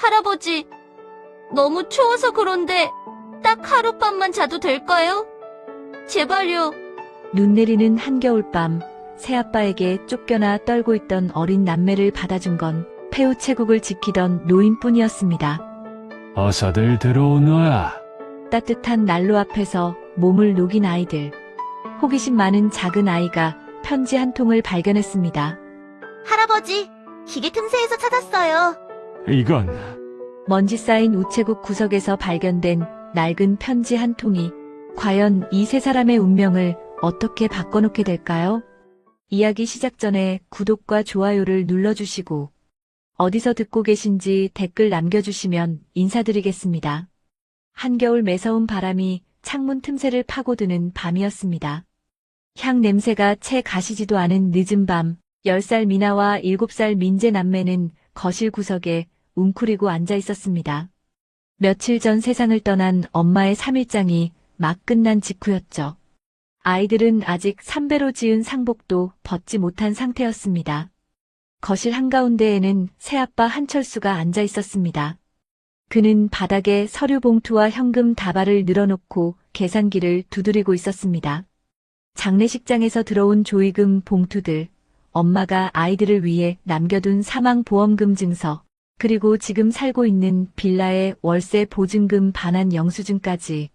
할아버지, 너무 추워서 그런데 딱 하룻밤만 자도 될까요? 제발요. 눈 내리는 한겨울밤, 새아빠에게 쫓겨나 떨고 있던 어린 남매를 받아준 건 폐우체국을 지키던 노인뿐이었습니다. 어서들 들어오너라. 따뜻한 난로 앞에서 몸을 녹인 아이들. 호기심 많은 작은 아이가 편지 한 통을 발견했습니다. 할아버지, 기계 틈새에서 찾았어요. 이건 먼지 쌓인 우체국 구석에서 발견된 낡은 편지 한 통이 과연 이 세 사람의 운명을 어떻게 바꿔놓게 될까요? 이야기 시작 전에 구독과 좋아요를 눌러주시고 어디서 듣고 계신지 댓글 남겨주시면 인사드리겠습니다. 한겨울 매서운 바람이 창문 틈새를 파고드는 밤이었습니다. 향 냄새가 채 가시지도 않은 늦은 밤, 10살 미나와 7살 민재 남매는 거실 구석에 웅크리고 앉아 있었습니다. 며칠 전 세상을 떠난 엄마의 3일장이 막 끝난 직후였죠. 아이들은 아직 삼배로 지은 상복도 벗지 못한 상태였습니다. 거실 한가운데에는 새아빠 한철수가 앉아 있었습니다. 그는 바닥에 서류 봉투와 현금 다발을 늘어놓고 계산기를 두드리고 있었습니다. 장례식장에서 들어온 조의금 봉투들, 엄마가 아이들을 위해 남겨둔 사망보험금 증서, 그리고 지금 살고 있는 빌라의 월세 보증금 반환 영수증까지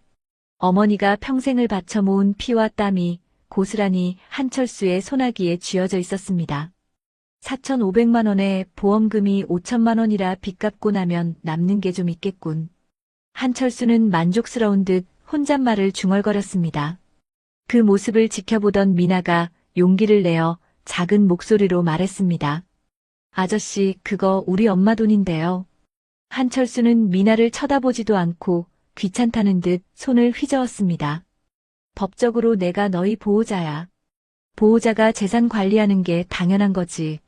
어머니가 평생을 바쳐 모은 피와 땀이 고스란히 한철수의 손아귀에 쥐어져 있었습니다. 4,500만 원에 보험금이 5천만 원이라 빚 갚고 나면 남는 게 좀 있겠군. 한철수는 만족스러운 듯 혼잣말을 중얼거렸습니다. 그 모습을 지켜보던 미나가 용기를 내어 작은 목소리로 말했습니다. 아저씨, 그거 우리 엄마 돈인데요. 한철수는 미나를 쳐다보지도 않고 귀찮다는 듯 손을 휘저었습니다. 법적으로 내가 너희 보호자야. 보호자가 재산 관리하는 게 당연한 거지.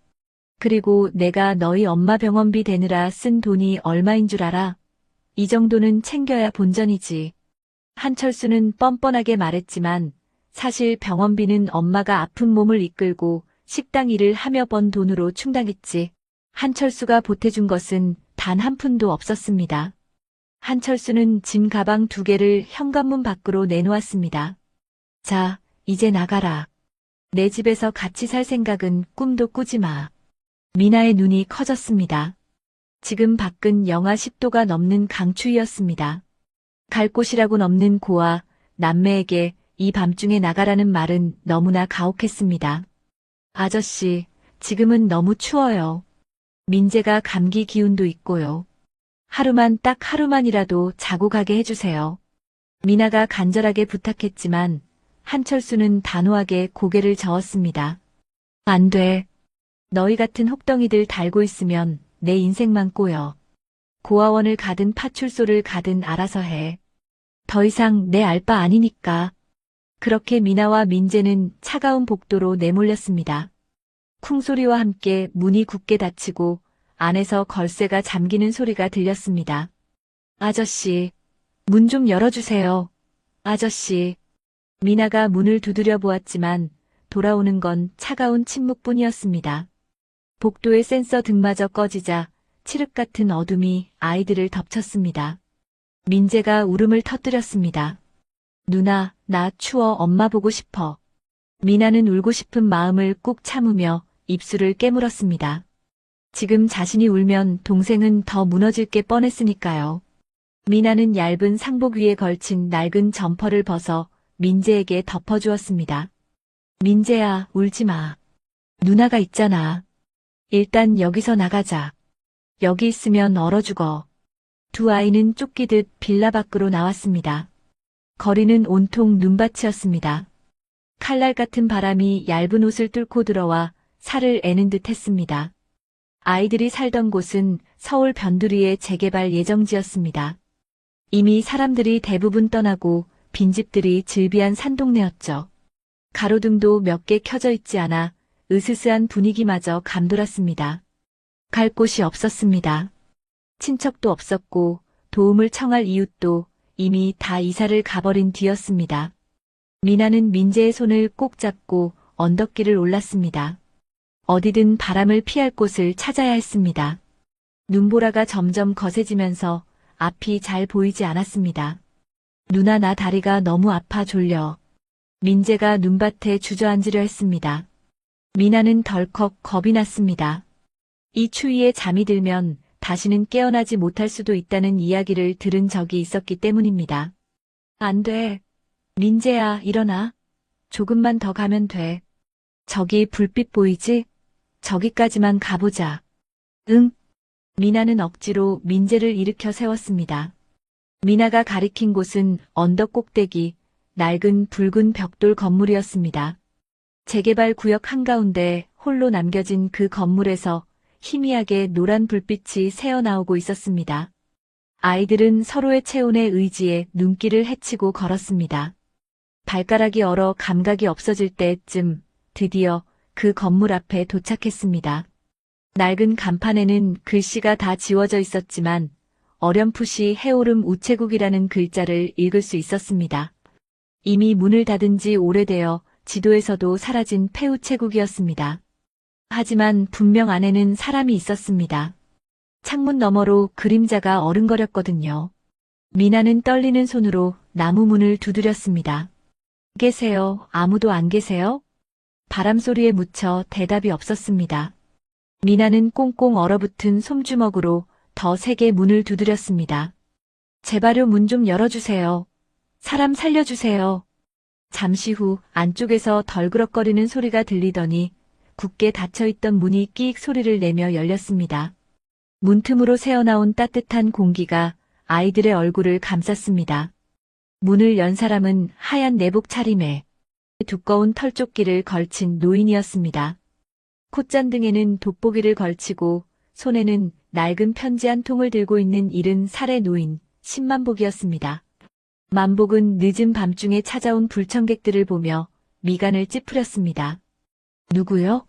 그리고 내가 너희 엄마 병원비 대느라 쓴 돈이 얼마인 줄 알아? 이 정도는 챙겨야 본전이지. 한철수는 뻔뻔하게 말했지만 사실 병원비는 엄마가 아픈 몸을 이끌고 식당 일을 하며 번 돈으로 충당했지. 한철수가 보태준 것은 단 한 푼도 없었습니다. 한철수는 짐 가방 2개를 현관문 밖으로 내놓았습니다. 자, 이제 나가라. 내 집에서 같이 살 생각은 꿈도 꾸지 마. 미나의 눈이 커졌습니다. 지금 밖은 영하 10도가 넘는 강추위였습니다. 갈 곳이라곤 없는 고아, 남매에게 이 밤중에 나가라는 말은 너무나 가혹했습니다. 아저씨, 지금은 너무 추워요. 민재가 감기 기운도 있고요. 딱 하루만이라도 자고 가게 해주세요. 미나가 간절하게 부탁했지만 한철수는 단호하게 고개를 저었습니다. 안 돼. 너희 같은 혹덩이들 달고 있으면 내 인생만 꼬여. 고아원을 가든 파출소를 가든 알아서 해. 더 이상 내 알 바 아니니까. 그렇게 미나와 민재는 차가운 복도로 내몰렸습니다. 쿵소리와 함께 문이 굳게 닫히고 안에서 걸쇠가 잠기는 소리가 들렸습니다. 아저씨, 문 좀 열어주세요. 아저씨. 미나가 문을 두드려 보았지만 돌아오는 건 차가운 침묵뿐이었습니다. 복도의 센서 등마저 꺼지자 칠흑 같은 어둠이 아이들을 덮쳤습니다. 민재가 울음을 터뜨렸습니다. 누나, 나 추워, 엄마 보고 싶어. 미나는 울고 싶은 마음을 꾹 참으며 입술을 깨물었습니다. 지금 자신이 울면 동생은 더 무너질 게 뻔했으니까요. 미나는 얇은 상복 위에 걸친 낡은 점퍼를 벗어 민재에게 덮어주었습니다. 민재야, 울지 마. 누나가 있잖아. 일단 여기서 나가자. 여기 있으면 얼어 죽어. 두 아이는 쫓기듯 빌라 밖으로 나왔습니다. 거리는 온통 눈밭이었습니다. 칼날 같은 바람이 얇은 옷을 뚫고 들어와 살을 애는 듯 했습니다. 아이들이 살던 곳은 서울 변두리의 재개발 예정지였습니다. 이미 사람들이 대부분 떠나고 빈집들이 즐비한 산동네였죠. 가로등도 몇 개 켜져 있지 않아 으스스한 분위기마저 감돌았습니다. 갈 곳이 없었습니다. 친척도 없었고 도움을 청할 이웃도 이미 다 이사를 가버린 뒤였습니다. 미나는 민재의 손을 꼭 잡고 언덕길을 올랐습니다. 어디든 바람을 피할 곳을 찾아야 했습니다. 눈보라가 점점 거세지면서 앞이 잘 보이지 않았습니다. 누나 나 다리가 너무 아파 졸려. 민재가 눈밭에 주저앉으려 했습니다. 미나는 덜컥 겁이 났습니다. 이 추위에 잠이 들면 다시는 깨어나지 못할 수도 있다는 이야기를 들은 적이 있었기 때문입니다. 안 돼. 민재야, 일어나. 조금만 더 가면 돼. 저기 불빛 보이지? 저기까지만 가보자. 응. 미나는 억지로 민재를 일으켜 세웠습니다. 미나가 가리킨 곳은 언덕 꼭대기, 낡은 붉은 벽돌 건물이었습니다. 재개발 구역 한가운데 홀로 남겨진 그 건물에서 희미하게 노란 불빛이 새어나오고 있었습니다. 아이들은 서로의 체온에 의지해 눈길을 헤치고 걸었습니다. 발가락이 얼어 감각이 없어질 때쯤 드디어 그 건물 앞에 도착했습니다. 낡은 간판에는 글씨가 다 지워져 있었지만 어렴풋이 해오름 우체국이라는 글자를 읽을 수 있었습니다. 이미 문을 닫은 지 오래되어 지도에서도 사라진 폐우체국이었습니다. 하지만 분명 안에는 사람이 있었습니다. 창문 너머로 그림자가 어른거렸거든요. 미나는 떨리는 손으로 나무 문을 두드렸습니다. 계세요? 아무도 안 계세요? 바람소리에 묻혀 대답이 없었습니다. 미나는 꽁꽁 얼어붙은 솜주먹으로 더 세게 문을 두드렸습니다. 제발요, 문 좀 열어주세요. 사람 살려주세요. 잠시 후 안쪽에서 덜그럭거리는 소리가 들리더니 굳게 닫혀있던 문이 끼익 소리를 내며 열렸습니다. 문틈으로 새어나온 따뜻한 공기가 아이들의 얼굴을 감쌌습니다. 문을 연 사람은 하얀 내복 차림에 두꺼운 털조끼를 걸친 노인이었습니다. 콧잔등에는 돋보기를 걸치고 손에는 낡은 편지 한 통을 들고 있는 70살의 노인 신만복이었습니다. 만복은 늦은 밤중에 찾아온 불청객들을 보며 미간을 찌푸렸습니다. 누구요?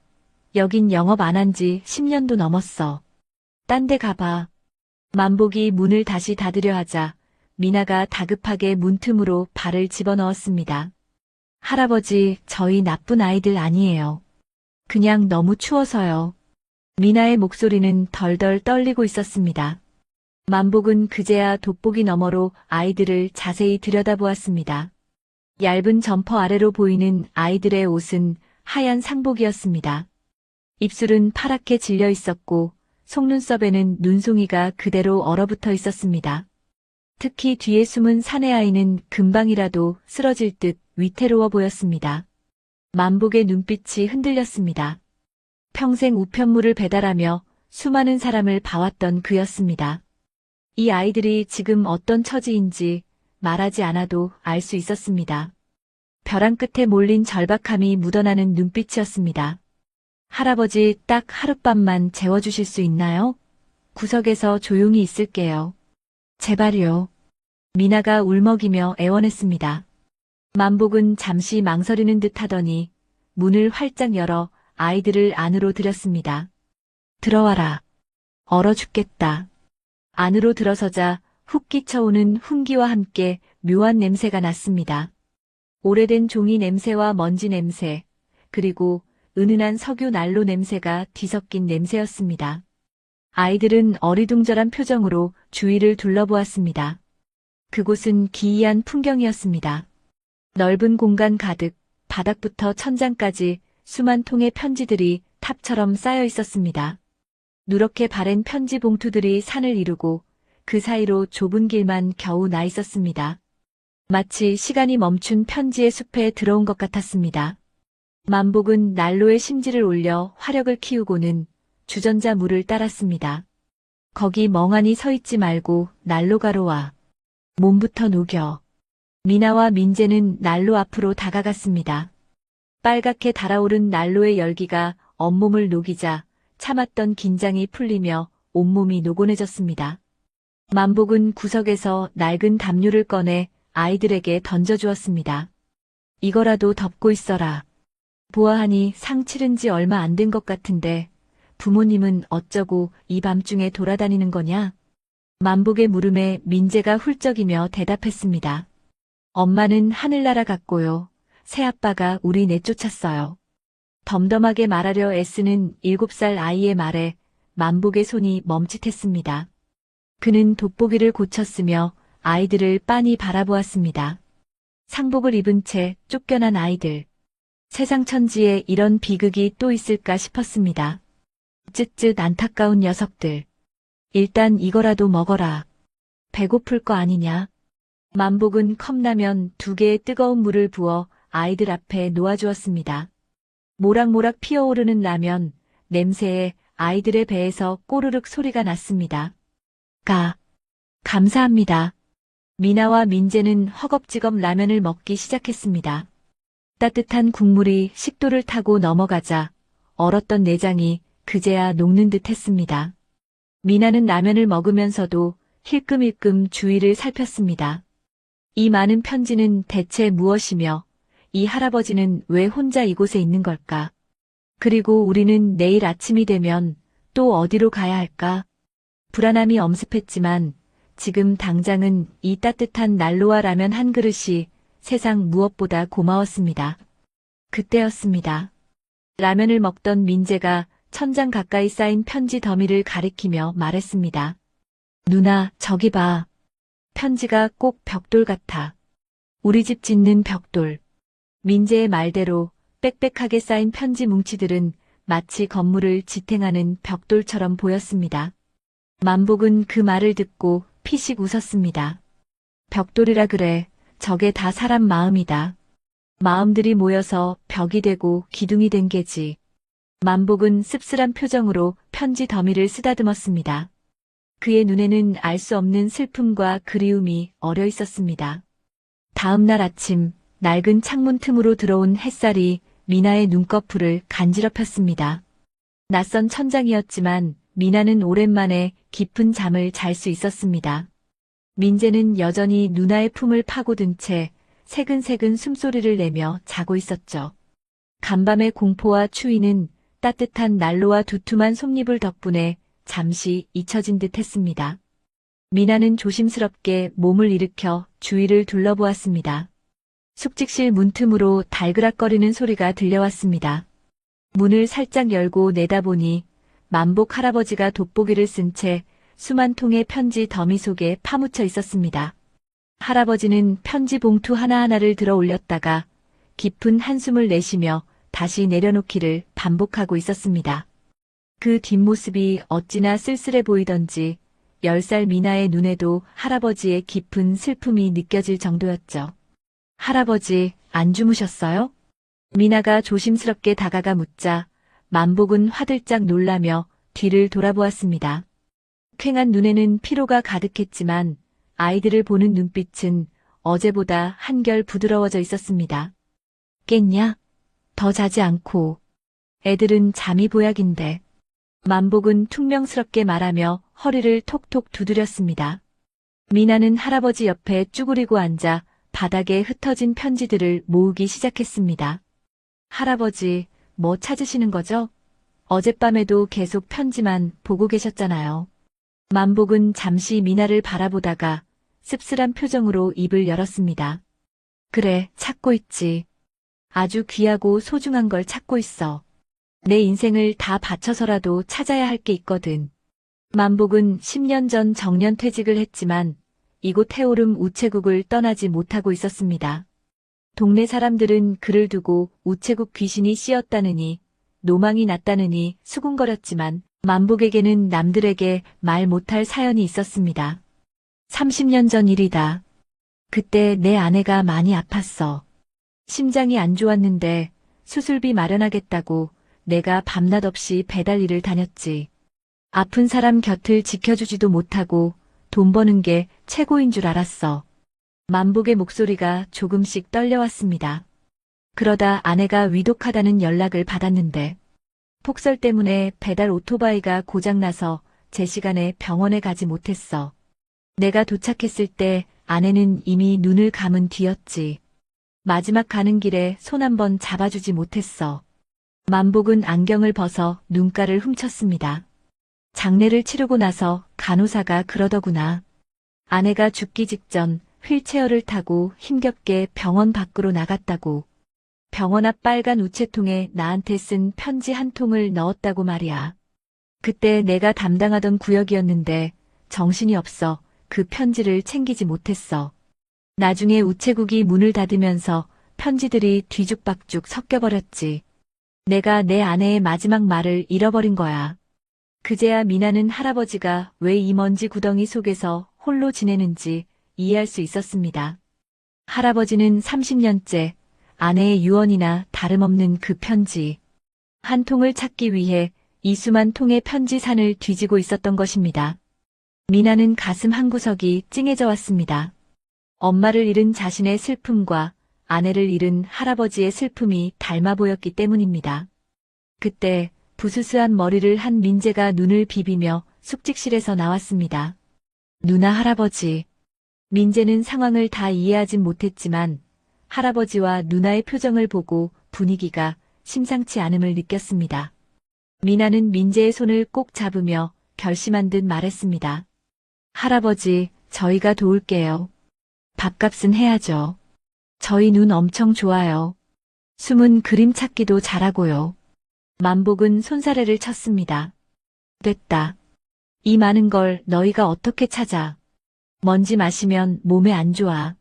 여긴 영업 안 한 지 10년도 넘었어. 딴 데 가봐. 만복이 문을 다시 닫으려 하자 미나가 다급하게 문틈으로 발을 집어넣었습니다. 할아버지, 저희 나쁜 아이들 아니에요. 그냥 너무 추워서요. 미나의 목소리는 덜덜 떨리고 있었습니다. 만복은 그제야 돋보기 너머로 아이들을 자세히 들여다보았습니다. 얇은 점퍼 아래로 보이는 아이들의 옷은 하얀 상복이었습니다. 입술은 파랗게 질려 있었고 속눈썹에는 눈송이가 그대로 얼어붙어 있었습니다. 특히 뒤에 숨은 사내 아이는 금방이라도 쓰러질 듯 위태로워 보였습니다. 만복의 눈빛이 흔들렸습니다. 평생 우편물을 배달하며 수많은 사람을 봐왔던 그였습니다. 이 아이들이 지금 어떤 처지인지 말하지 않아도 알 수 있었습니다. 벼랑 끝에 몰린 절박함이 묻어나는 눈빛이었습니다. 할아버지, 딱 하룻밤만 재워주실 수 있나요? 구석에서 조용히 있을게요. 제발요. 미나가 울먹이며 애원했습니다. 만복은 잠시 망설이는 듯 하더니 문을 활짝 열어 아이들을 안으로 들였습니다. 들어와라. 얼어 죽겠다. 안으로 들어서자 훅 끼쳐오는 훈기와 함께 묘한 냄새가 났습니다. 오래된 종이 냄새와 먼지 냄새, 그리고 은은한 석유 난로 냄새가 뒤섞인 냄새였습니다. 아이들은 어리둥절한 표정으로 주위를 둘러보았습니다. 그곳은 기이한 풍경이었습니다. 넓은 공간 가득, 바닥부터 천장까지 수만 통의 편지들이 탑처럼 쌓여 있었습니다. 누렇게 바랜 편지 봉투들이 산을 이루고 그 사이로 좁은 길만 겨우 나 있었습니다. 마치 시간이 멈춘 편지의 숲에 들어온 것 같았습니다. 만복은 난로에 심지를 올려 화력을 키우고는 주전자 물을 따랐습니다. 거기 멍하니 서 있지 말고 난로가로 와. 몸부터 녹여. 미나와 민재는 난로 앞으로 다가갔습니다. 빨갛게 달아오른 난로의 열기가 온몸을 녹이자 참았던 긴장이 풀리며 온몸이 노곤해졌습니다. 만복은 구석에서 낡은 담요를 꺼내 아이들에게 던져주었습니다. 이거라도 덮고 있어라. 보아하니 상 치른 지 얼마 안 된 것 같은데 부모님은 어쩌고 이 밤중에 돌아다니는 거냐? 만복의 물음에 민재가 훌쩍이며 대답했습니다. 엄마는 하늘나라 갔고요. 새아빠가 우리 내쫓았어요. 덤덤하게 말하려 애쓰는 7살 아이의 말에 만복의 손이 멈칫했습니다. 그는 돋보기를 고쳤으며 아이들을 빤히 바라보았습니다. 상복을 입은 채 쫓겨난 아이들. 세상 천지에 이런 비극이 또 있을까 싶었습니다. 쯧쯧 안타까운 녀석들. 일단 이거라도 먹어라. 배고플 거 아니냐? 만복은 컵라면 2개의 뜨거운 물을 부어 아이들 앞에 놓아주었습니다. 모락모락 피어오르는 라면, 냄새에 아이들의 배에서 꼬르륵 소리가 났습니다. 감사합니다. 미나와 민재는 허겁지겁 라면을 먹기 시작했습니다. 따뜻한 국물이 식도를 타고 넘어가자 얼었던 내장이 그제야 녹는 듯 했습니다. 미나는 라면을 먹으면서도 힐끔힐끔 주위를 살폈습니다. 이 많은 편지는 대체 무엇이며 이 할아버지는 왜 혼자 이곳에 있는 걸까? 그리고 우리는 내일 아침이 되면 또 어디로 가야 할까? 불안함이 엄습했지만 지금 당장은 이 따뜻한 난로와 라면 한 그릇이 세상 무엇보다 고마웠습니다. 그때였습니다. 라면을 먹던 민재가 천장 가까이 쌓인 편지 더미를 가리키며 말했습니다. 누나, 저기 봐. 편지가 꼭 벽돌 같아. 우리 집 짓는 벽돌. 민재의 말대로 빽빽하게 쌓인 편지 뭉치들은 마치 건물을 지탱하는 벽돌처럼 보였습니다. 만복은 그 말을 듣고 피식 웃었습니다. 벽돌이라 그래. 저게 다 사람 마음이다. 마음들이 모여서 벽이 되고 기둥이 된 게지. 만복은 씁쓸한 표정으로 편지 더미를 쓰다듬었습니다. 그의 눈에는 알 수 없는 슬픔과 그리움이 어려 있었습니다. 다음 날 아침, 낡은 창문 틈으로 들어온 햇살이 미나의 눈꺼풀을 간지럽혔습니다. 낯선 천장이었지만 미나는 오랜만에 깊은 잠을 잘 수 있었습니다. 민재는 여전히 누나의 품을 파고든 채 새근새근 숨소리를 내며 자고 있었죠. 간밤의 공포와 추위는 따뜻한 난로와 두툼한 솜니불 덕분에 잠시 잊혀진 듯 했습니다. 미나는 조심스럽게 몸을 일으켜 주위를 둘러보았습니다. 숙직실 문틈으로 달그락거리는 소리가 들려왔습니다. 문을 살짝 열고 내다보니 만복 할아버지가 돋보기를 쓴 채 수만 통의 편지 더미 속에 파묻혀 있었습니다. 할아버지는 편지 봉투 하나하나를 들어 올렸다가 깊은 한숨을 내쉬며 다시 내려놓기를 반복하고 있었습니다. 그 뒷모습이 어찌나 쓸쓸해 보이던지 10살 미나의 눈에도 할아버지의 깊은 슬픔이 느껴질 정도였죠. 할아버지, 안 주무셨어요? 미나가 조심스럽게 다가가 묻자 만복은 화들짝 놀라며 뒤를 돌아보았습니다. 퀭한 눈에는 피로가 가득했지만 아이들을 보는 눈빛은 어제보다 한결 부드러워져 있었습니다. 깼냐? 더 자지 않고. 애들은 잠이 보약인데. 만복은 퉁명스럽게 말하며 허리를 톡톡 두드렸습니다. 미나는 할아버지 옆에 쭈그리고 앉아 바닥에 흩어진 편지들을 모으기 시작했습니다. 할아버지, 뭐 찾으시는 거죠? 어젯밤에도 계속 편지만 보고 계셨잖아요. 만복은 잠시 미나를 바라보다가 씁쓸한 표정으로 입을 열었습니다. 그래, 찾고 있지. 아주 귀하고 소중한 걸 찾고 있어. 내 인생을 다 바쳐서라도 찾아야 할 게 있거든. 만복은 10년 전 정년퇴직을 했지만 이곳 해오름 우체국을 떠나지 못하고 있었습니다. 동네 사람들은 그를 두고 우체국 귀신이 씌었다느니 노망이 났다느니 수군거렸지만 만복에게는 남들에게 말 못할 사연이 있었습니다. 30년 전 일이다. 그때 내 아내가 많이 아팠어. 심장이 안 좋았는데 수술비 마련하겠다고 내가 밤낮 없이 배달 일을 다녔지. 아픈 사람 곁을 지켜주지도 못하고 돈 버는 게 최고인 줄 알았어. 만복의 목소리가 조금씩 떨려왔습니다. 그러다 아내가 위독하다는 연락을 받았는데 폭설 때문에 배달 오토바이가 고장나서 제 시간에 병원에 가지 못했어. 내가 도착했을 때 아내는 이미 눈을 감은 뒤였지. 마지막 가는 길에 손 한 번 잡아주지 못했어. 만복은 안경을 벗어 눈가를 훔쳤습니다. 장례를 치르고 나서 간호사가 그러더구나. 아내가 죽기 직전 휠체어를 타고 힘겹게 병원 밖으로 나갔다고. 병원 앞 빨간 우체통에 나한테 쓴 편지 한 통을 넣었다고 말이야. 그때 내가 담당하던 구역이었는데 정신이 없어 그 편지를 챙기지 못했어. 나중에 우체국이 문을 닫으면서 편지들이 뒤죽박죽 섞여버렸지. 내가 내 아내의 마지막 말을 잃어버린 거야. 그제야 미나는 할아버지가 왜 이 먼지 구덩이 속에서 홀로 지내는지 이해할 수 있었습니다. 할아버지는 30년째 아내의 유언이나 다름없는 그 편지 한 통을 찾기 위해 이 수만 통의 편지산을 뒤지고 있었던 것입니다. 미나는 가슴 한구석이 찡해져 왔습니다. 엄마를 잃은 자신의 슬픔과 아내를 잃은 할아버지의 슬픔이 닮아 보였기 때문입니다. 그때 부스스한 머리를 한 민재가 눈을 비비며 숙직실에서 나왔습니다. 누나 할아버지. 민재는 상황을 다 이해하진 못했지만 할아버지와 누나의 표정을 보고 분위기가 심상치 않음을 느꼈습니다. 미나는 민재의 손을 꼭 잡으며 결심한 듯 말했습니다. 할아버지, 저희가 도울게요. 밥값은 해야죠. 저희 눈 엄청 좋아요. 숨은 그림 찾기도 잘하고요. 만복은 손사래를 쳤습니다. 됐다. 이 많은 걸 너희가 어떻게 찾아? 먼지 마시면 몸에 안 좋아.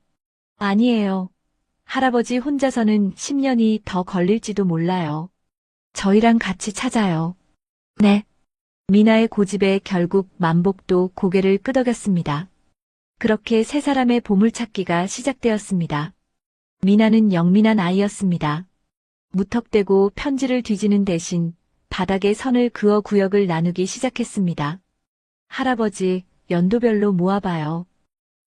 아니에요. 할아버지 혼자서는 10년이 더 걸릴지도 몰라요. 저희랑 같이 찾아요. 네. 미나의 고집에 결국 만복도 고개를 끄덕였습니다. 그렇게 세 사람의 보물찾기가 시작되었습니다. 미나는 영민한 아이였습니다. 무턱대고 편지를 뒤지는 대신 바닥에 선을 그어 구역을 나누기 시작했습니다. 할아버지, 연도별로 모아봐요.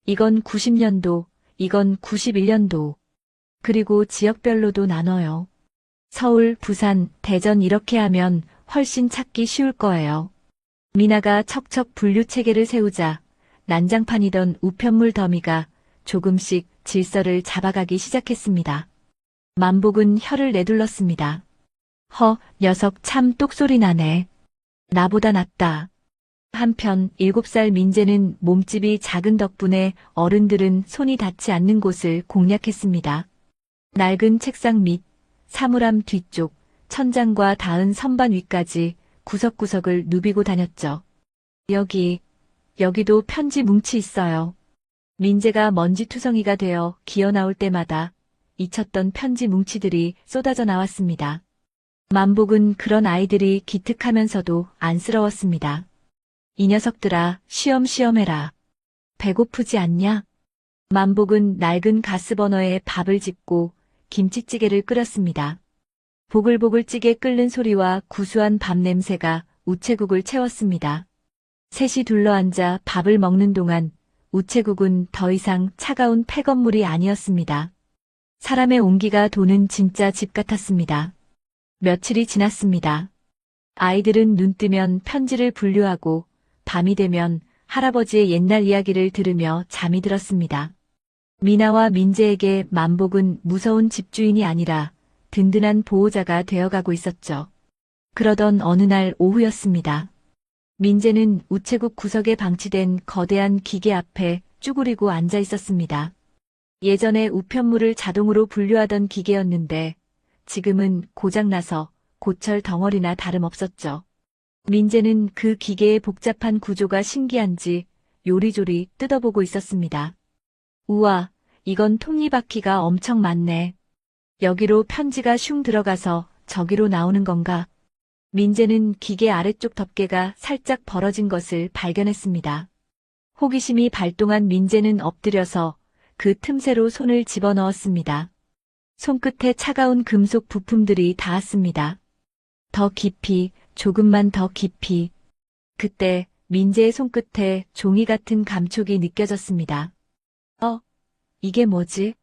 이건 90년도, 이건 91년도. 그리고 지역별로도 나눠요. 서울, 부산, 대전 이렇게 하면 훨씬 찾기 쉬울 거예요. 미나가 척척 분류 체계를 세우자 난장판이던 우편물 더미가 조금씩 질서를 잡아가기 시작했습니다. 만복은 혀를 내둘렀습니다. 녀석 참 똑소리 나네. 나보다 낫다. 한편 7살 민재는 몸집이 작은 덕분에 어른들은 손이 닿지 않는 곳을 공략했습니다. 낡은 책상 밑, 사물함 뒤쪽, 천장과 닿은 선반 위까지 구석구석을 누비고 다녔죠. 여기도 편지 뭉치 있어요. 민재가 먼지투성이가 되어 기어나올 때마다 잊혔던 편지 뭉치들이 쏟아져 나왔습니다. 만복은 그런 아이들이 기특하면서도 안쓰러웠습니다. 이 녀석들아, 쉬엄쉬엄 해라. 배고프지 않냐? 만복은 낡은 가스버너에 밥을 짓고 김치찌개를 끓였습니다. 보글보글 찌개 끓는 소리와 구수한 밥 냄새가 우체국을 채웠습니다. 셋이 둘러앉아 밥을 먹는 동안 우체국은 더 이상 차가운 폐건물이 아니었습니다. 사람의 온기가 도는 진짜 집 같았습니다. 며칠이 지났습니다. 아이들은 눈 뜨면 편지를 분류하고 밤이 되면 할아버지의 옛날 이야기를 들으며 잠이 들었습니다. 미나와 민재에게 만복은 무서운 집주인이 아니라 든든한 보호자가 되어가고 있었죠. 그러던 어느 날 오후였습니다. 민재는 우체국 구석에 방치된 거대한 기계 앞에 쭈그리고 앉아 있었습니다. 예전에 우편물을 자동으로 분류하던 기계였는데 지금은 고장나서 고철 덩어리나 다름없었죠. 민재는 그 기계의 복잡한 구조가 신기한지 요리조리 뜯어보고 있었습니다. 우와, 이건 톱니바퀴가 엄청 많네. 여기로 편지가 슝 들어가서 저기로 나오는 건가? 민재는 기계 아래쪽 덮개가 살짝 벌어진 것을 발견했습니다. 호기심이 발동한 민재는 엎드려서 그 틈새로 손을 집어넣었습니다. 손끝에 차가운 금속 부품들이 닿았습니다. 더 깊이, 조금만 더 깊이. 그때 민재의 손끝에 종이 같은 감촉이 느껴졌습니다. 이게 뭐지?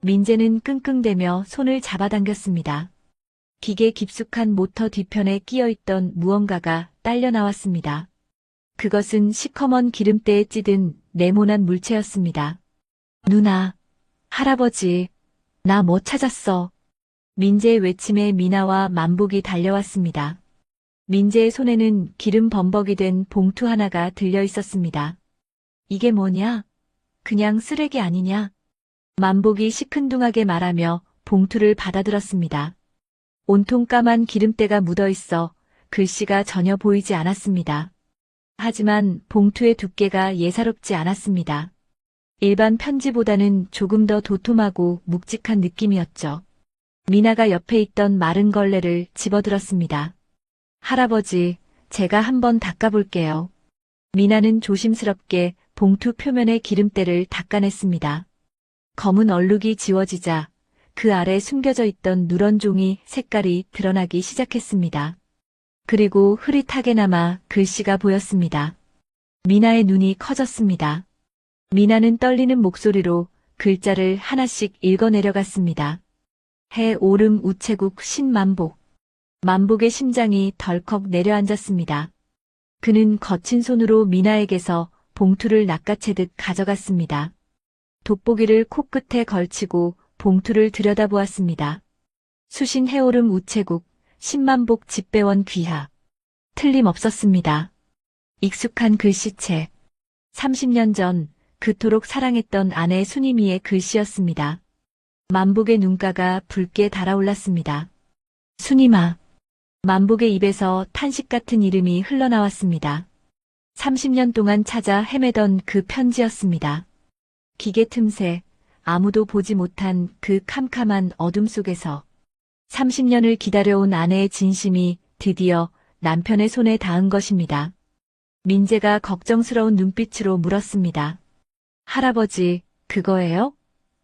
민재는 끙끙대며 손을 잡아당겼습니다. 기계 깊숙한 모터 뒤편에 끼어있던 무언가가 딸려 나왔습니다. 그것은 시커먼 기름때에 찌든 네모난 물체였습니다. 누나, 할아버지, 나 뭐 찾았어. 민재의 외침에 미나와 만복이 달려왔습니다. 민재의 손에는 기름 범벅이 된 봉투 하나가 들려 있었습니다. 이게 뭐냐? 그냥 쓰레기 아니냐? 만복이 시큰둥하게 말하며 봉투를 받아들었습니다. 온통 까만 기름때가 묻어있어 글씨가 전혀 보이지 않았습니다. 하지만 봉투의 두께가 예사롭지 않았습니다. 일반 편지보다는 조금 더 도톰하고 묵직한 느낌이었죠. 미나가 옆에 있던 마른 걸레를 집어들었습니다. 할아버지, 제가 한번 닦아볼게요. 미나는 조심스럽게 봉투 표면의 기름때를 닦아냈습니다. 검은 얼룩이 지워지자 그 아래 숨겨져 있던 누런 종이 색깔이 드러나기 시작했습니다. 그리고 흐릿하게나마 글씨가 보였습니다. 미나의 눈이 커졌습니다. 미나는 떨리는 목소리로 글자를 하나씩 읽어내려갔습니다. 해 오름 우체국 신만복. 만복의 심장이 덜컥 내려앉았습니다. 그는 거친 손으로 미나에게서 봉투를 낚아채듯 가져갔습니다. 돋보기를 코끝에 걸치고 봉투를 들여다보았습니다. 수신 해오름 우체국 신만복 집배원 귀하. 틀림없었습니다. 익숙한 글씨체. 30년 전 그토록 사랑했던 아내 순이미의 글씨였습니다. 만복의 눈가가 붉게 달아올랐습니다. 순이마. 만복의 입에서 탄식 같은 이름이 흘러나왔습니다. 30년 동안 찾아 헤매던 그 편지였습니다. 기계 틈새, 아무도 보지 못한 그 캄캄한 어둠 속에서 30년을 기다려온 아내의 진심이 드디어 남편의 손에 닿은 것입니다. 민재가 걱정스러운 눈빛으로 물었습니다. 할아버지, 그거예요?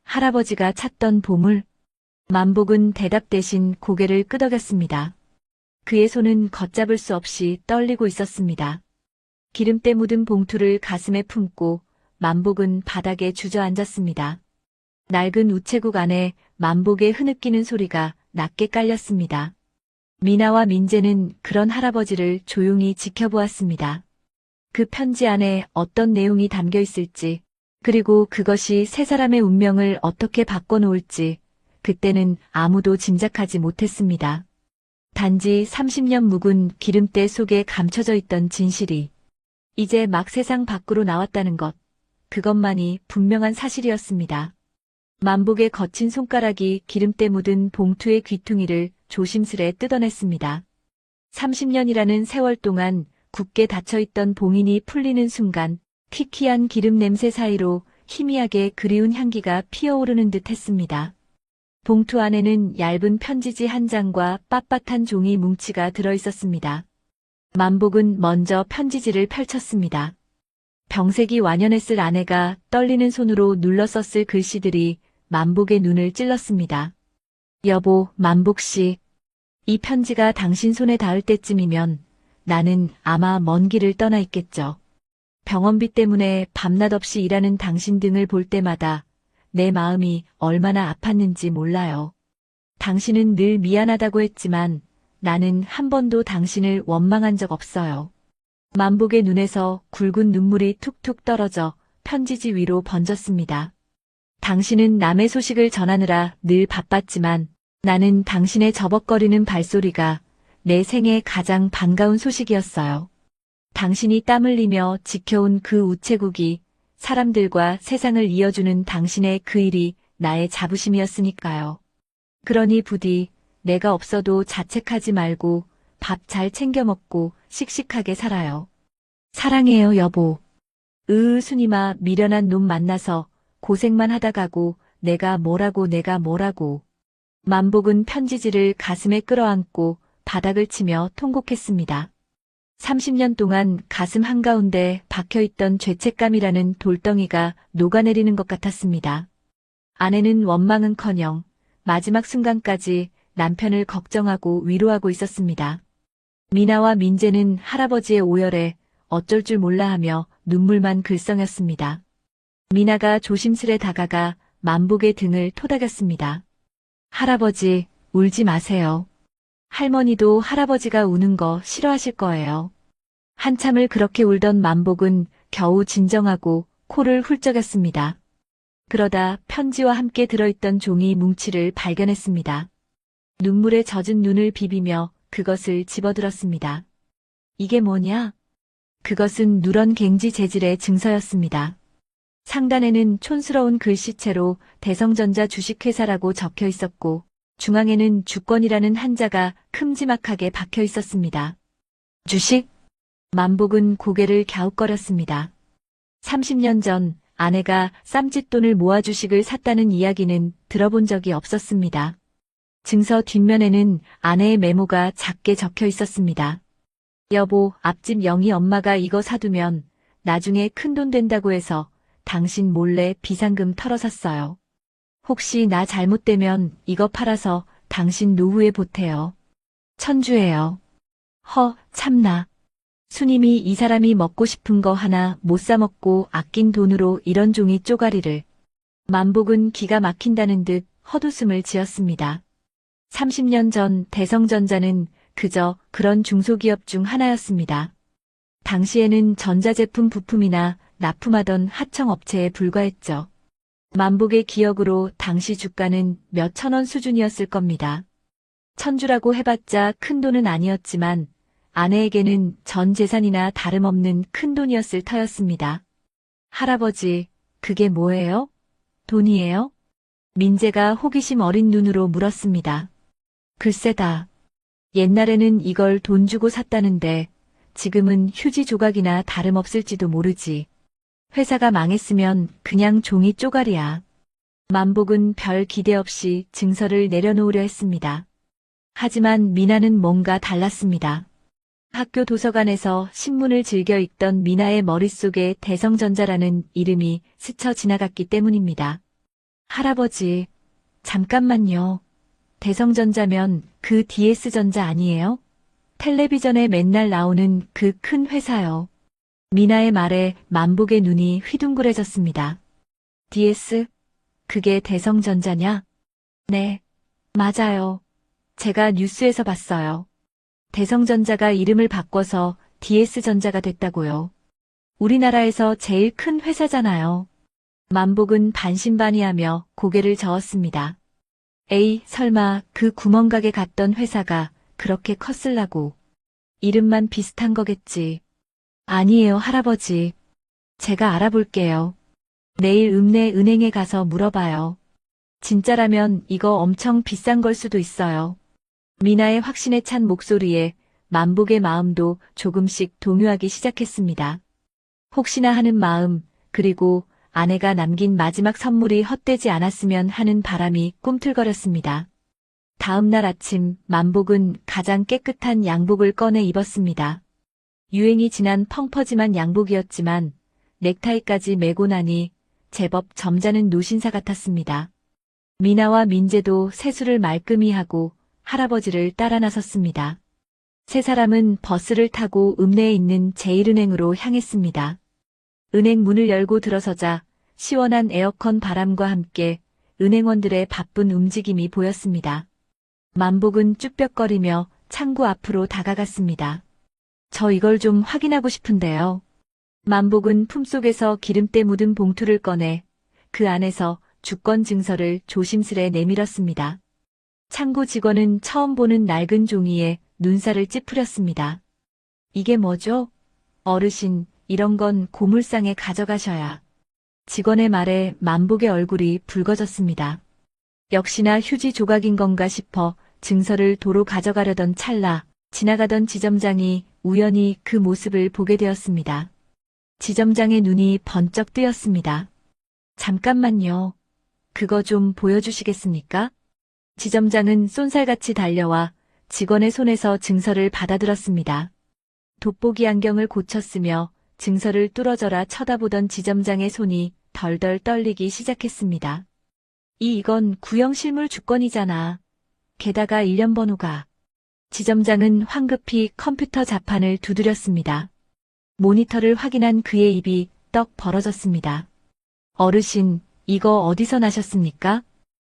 할아버지가 찾던 보물? 만복은 대답 대신 고개를 끄덕였습니다. 그의 손은 걷잡을 수 없이 떨리고 있었습니다. 기름때 묻은 봉투를 가슴에 품고 만복은 바닥에 주저앉았습니다. 낡은 우체국 안에 만복의 흐느끼는 소리가 낮게 깔렸습니다. 미나와 민재는 그런 할아버지를 조용히 지켜보았습니다. 그 편지 안에 어떤 내용이 담겨 있을지, 그리고 그것이 세 사람의 운명을 어떻게 바꿔놓을지 그때는 아무도 짐작하지 못했습니다. 단지 30년 묵은 기름때 속에 감춰져 있던 진실이 이제 막 세상 밖으로 나왔다는 것, 그것만이 분명한 사실이었습니다. 만복의 거친 손가락이 기름때 묻은 봉투의 귀퉁이를 조심스레 뜯어냈습니다. 30년이라는 세월 동안 굳게 닫혀있던 봉인이 풀리는 순간 퀴퀴한 기름 냄새 사이로 희미하게 그리운 향기가 피어오르는 듯 했습니다. 봉투 안에는 얇은 편지지 한 장과 빳빳한 종이 뭉치가 들어있었습니다. 만복은 먼저 편지지를 펼쳤습니다. 병색이 완연했을 아내가 떨리는 손으로 눌러 썼을 글씨들이 만복의 눈을 찔렀습니다. 여보, 만복씨. 이 편지가 당신 손에 닿을 때쯤이면 나는 아마 먼 길을 떠나 있겠죠. 병원비 때문에 밤낮 없이 일하는 당신 등을 볼 때마다 내 마음이 얼마나 아팠는지 몰라요. 당신은 늘 미안하다고 했지만 나는 한 번도 당신을 원망한 적 없어요. 만복의 눈에서 굵은 눈물이 툭툭 떨어져 편지지 위로 번졌습니다. 당신은 남의 소식을 전하느라 늘 바빴지만 나는 당신의 저벅거리는 발소리가 내 생애 가장 반가운 소식이었어요. 당신이 땀 흘리며 지켜온 그 우체국이 사람들과 세상을 이어주는 당신의 그 일이 나의 자부심이었으니까요. 그러니 부디 내가 없어도 자책하지 말고 밥 잘 챙겨 먹고 씩씩하게 살아요. 사랑해요, 여보. 순이마 미련한 놈 만나서 고생만 하다 가고 내가 뭐라고. 만복은 편지지를 가슴에 끌어안고 바닥을 치며 통곡했습니다. 30년 동안 가슴 한가운데 박혀있던 죄책감이라는 돌덩이가 녹아내리는 것 같았습니다. 아내는 원망은커녕 마지막 순간까지 남편을 걱정하고 위로하고 있었습니다. 미나와 민재는 할아버지의 오열에 어쩔 줄 몰라 하며 눈물만 글썽였습니다. 미나가 조심스레 다가가 만복의 등을 토닥였습니다. 할아버지, 울지 마세요. 할머니도 할아버지가 우는 거 싫어하실 거예요. 한참을 그렇게 울던 만복은 겨우 진정하고 코를 훌쩍였습니다. 그러다 편지와 함께 들어있던 종이 뭉치를 발견했습니다. 눈물에 젖은 눈을 비비며 그것을 집어들었습니다. 이게 뭐냐? 그것은 누런 갱지 재질의 증서였습니다. 상단에는 촌스러운 글씨체로 대성전자 주식회사라고 적혀 있었고 중앙에는 주권이라는 한자가 큼지막하게 박혀 있었습니다. 주식? 만복은 고개를 갸웃거렸습니다. 30년 전 아내가 쌈짓돈을 모아 주식을 샀다는 이야기는 들어본 적이 없었습니다. 증서 뒷면에는 아내의 메모가 작게 적혀 있었습니다. 여보, 앞집 영희 엄마가 이거 사두면 나중에 큰돈 된다고 해서 당신 몰래 비상금 털어 샀어요. 혹시 나 잘못되면 이거 팔아서 당신 노후에 보태요. 천주예요. 참나. 수님이 이 사람이 먹고 싶은 거 하나 못 사 먹고 아낀 돈으로 이런 종이 쪼가리를. 만복은 기가 막힌다는 듯 헛웃음을 지었습니다. 30년 전 대성전자는 그저 그런 중소기업 중 하나였습니다. 당시에는 전자제품 부품이나 납품하던 하청업체에 불과했죠. 만복의 기억으로 당시 주가는 몇 천 원 수준이었을 겁니다. 천주라고 해봤자 큰 돈은 아니었지만 아내에게는 전 재산이나 다름없는 큰 돈이었을 터였습니다. 할아버지, 그게 뭐예요? 돈이에요? 민재가 호기심 어린 눈으로 물었습니다. 글쎄다. 옛날에는 이걸 돈 주고 샀다는데 지금은 휴지 조각이나 다름없을지도 모르지. 회사가 망했으면 그냥 종이 쪼가리야. 만복은 별 기대 없이 증서를 내려놓으려 했습니다. 하지만 미나는 뭔가 달랐습니다. 학교 도서관에서 신문을 즐겨 읽던 미나의 머릿속에 대성전자라는 이름이 스쳐 지나갔기 때문입니다. 할아버지, 잠깐만요. 대성전자면 그 DS전자 아니에요? 텔레비전에 맨날 나오는 그 큰 회사요. 미나의 말에 만복의 눈이 휘둥그레졌습니다. DS? 그게 대성전자냐? 네, 맞아요. 제가 뉴스에서 봤어요. 대성전자가 이름을 바꿔서 DS전자가 됐다고요. 우리나라에서 제일 큰 회사잖아요. 만복은 반신반의하며 고개를 저었습니다. 에이, 설마 그 구멍가게 갔던 회사가 그렇게 컸을라고. 이름만 비슷한 거겠지. 아니에요, 할아버지. 제가 알아볼게요. 내일 읍내 은행에 가서 물어봐요. 진짜라면 이거 엄청 비싼 걸 수도 있어요. 미나의 확신에 찬 목소리에 만복의 마음도 조금씩 동요하기 시작했습니다. 혹시나 하는 마음, 그리고 아내가 남긴 마지막 선물이 헛되지 않았으면 하는 바람이 꿈틀거렸습니다. 다음 날 아침 만복은 가장 깨끗한 양복을 꺼내 입었습니다. 유행이 지난 펑퍼짐한 양복이었지만 넥타이까지 매고 나니 제법 점잖은 노신사 같았습니다. 미나와 민재도 세수를 말끔히 하고 할아버지를 따라 나섰습니다. 세 사람은 버스를 타고 읍내에 있는 제1은행으로 향했습니다. 은행 문을 열고 들어서자 시원한 에어컨 바람과 함께 은행원들의 바쁜 움직임이 보였습니다. 만복은 쭈뼛거리며 창구 앞으로 다가갔습니다. 저 이걸 좀 확인하고 싶은데요. 만복은 품속에서 기름때 묻은 봉투를 꺼내 그 안에서 주권 증서를 조심스레 내밀었습니다. 창구 직원은 처음 보는 낡은 종이에 눈살을 찌푸렸습니다. 이게 뭐죠? 어르신, 이런 건 고물상에 가져가셔야. 직원의 말에 만복의 얼굴이 붉어졌습니다. 역시나 휴지 조각인 건가 싶어 증서를 도로 가져가려던 찰나 지나가던 지점장이 우연히 그 모습을 보게 되었습니다. 지점장의 눈이 번쩍 뜨였습니다. 잠깐만요. 그거 좀 보여주시겠습니까? 지점장은 쏜살같이 달려와 직원의 손에서 증서를 받아들었습니다. 돋보기 안경을 고쳤으며 증서를 뚫어져라 쳐다보던 지점장의 손이 덜덜 떨리기 시작했습니다. 이건 구형 실물 주권이잖아. 게다가 일련 번호가. 지점장은 황급히 컴퓨터 자판을 두드렸습니다. 모니터를 확인한 그의 입이 떡 벌어졌습니다. 어르신, 이거 어디서 나셨습니까?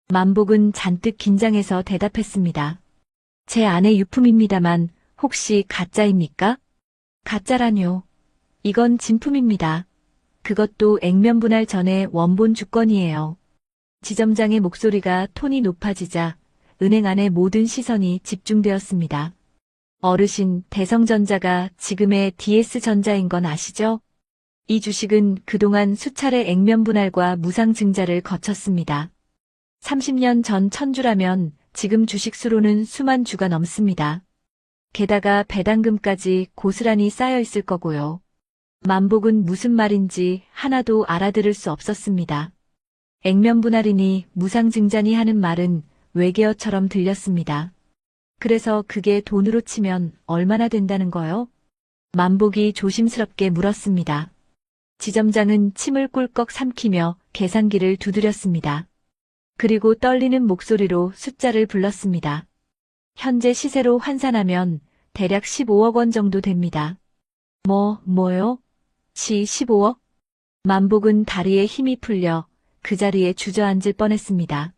만복은 잔뜩 긴장해서 대답했습니다. 제 아내 유품입니다만 혹시 가짜입니까? 가짜라뇨. 이건 진품입니다. 그것도 액면 분할 전에 원본 주권이에요. 지점장의 목소리가 톤이 높아지자 은행 안의 모든 시선이 집중되었습니다. 어르신, 대성전자가 지금의 DS전자인 건 아시죠? 이 주식은 그동안 수차례 액면 분할과 무상 증자를 거쳤습니다. 30년 전 천주라면 지금 주식 수로는 수만 주가 넘습니다. 게다가 배당금까지 고스란히 쌓여 있을 거고요. 만복은 무슨 말인지 하나도 알아들을 수 없었습니다. 액면분할이니 무상증자니 하는 말은 외계어처럼 들렸습니다. 그래서 그게 돈으로 치면 얼마나 된다는 거요? 만복이 조심스럽게 물었습니다. 지점장은 침을 꿀꺽 삼키며 계산기를 두드렸습니다. 그리고 떨리는 목소리로 숫자를 불렀습니다. 현재 시세로 환산하면 대략 15억 원 정도 됩니다. 뭐요? 15억? 만복은 다리에 힘이 풀려 그 자리에 주저앉을 뻔했습니다.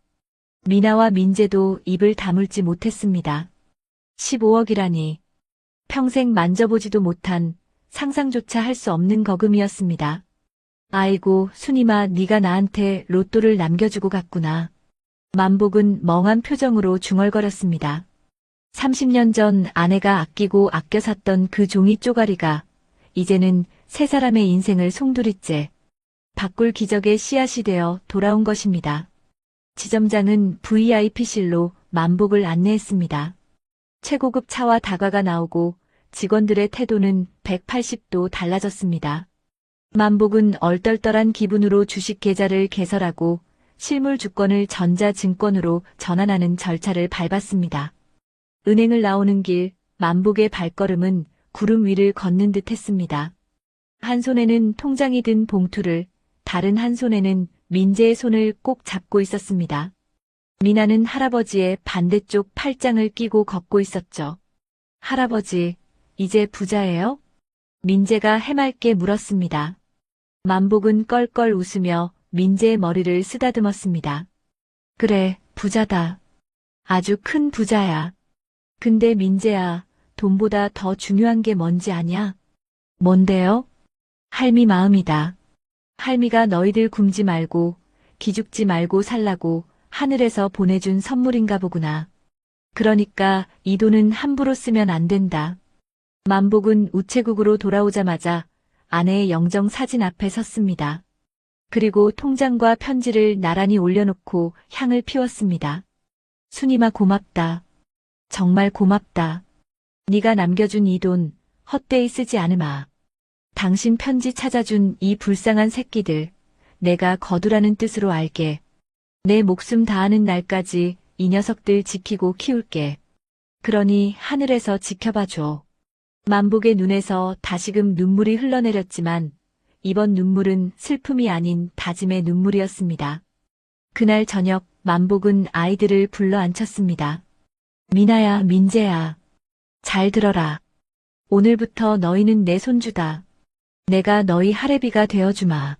미나와 민재도 입을 다물지 못했습니다. 15억이라니. 평생 만져보지도 못한 상상조차 할 수 없는 거금이었습니다. 아이고, 순임아, 네가 나한테 로또를 남겨주고 갔구나. 만복은 멍한 표정으로 중얼거렸습니다. 30년 전 아내가 아끼고 아껴 샀던 그 종이 쪼가리가 이제는 세 사람의 인생을 송두리째 바꿀 기적의 씨앗이 되어 돌아온 것입니다. 지점장은 VIP실로 만복을 안내했습니다. 최고급 차와 다과가 나오고 직원들의 태도는 180도 달라졌습니다. 만복은 얼떨떨한 기분으로 주식 계좌를 개설하고 실물 주권을 전자증권으로 전환하는 절차를 밟았습니다. 은행을 나오는 길, 만복의 발걸음은 구름 위를 걷는 듯 했습니다. 한 손에는 통장이 든 봉투를, 다른 한 손에는 민재의 손을 꼭 잡고 있었습니다. 미나는 할아버지의 반대쪽 팔짱을 끼고 걷고 있었죠. 할아버지, 이제 부자예요? 민재가 해맑게 물었습니다. 만복은 껄껄 웃으며 민재의 머리를 쓰다듬었습니다. 그래, 부자다. 아주 큰 부자야. 근데 민재야, 돈보다 더 중요한 게 뭔지 아냐? 뭔데요? 할미 마음이다. 할미가 너희들 굶지 말고 기죽지 말고 살라고 하늘에서 보내준 선물인가 보구나. 그러니까 이 돈은 함부로 쓰면 안 된다. 만복은 우체국으로 돌아오자마자 아내의 영정 사진 앞에 섰습니다. 그리고 통장과 편지를 나란히 올려놓고 향을 피웠습니다. 순임아 고맙다. 정말 고맙다. 네가 남겨준 이 돈 헛되이 쓰지 않으마. 당신 편지 찾아준 이 불쌍한 새끼들 내가 거두라는 뜻으로 알게. 내 목숨 다하는 날까지 이 녀석들 지키고 키울게. 그러니 하늘에서 지켜봐줘. 만복의 눈에서 다시금 눈물이 흘러내렸지만 이번 눈물은 슬픔이 아닌 다짐의 눈물이었습니다. 그날 저녁 만복은 아이들을 불러 앉혔습니다. 미나야, 민재야. 잘 들어라. 오늘부터 너희는 내 손주다. 내가 너희 할애비가 되어주마.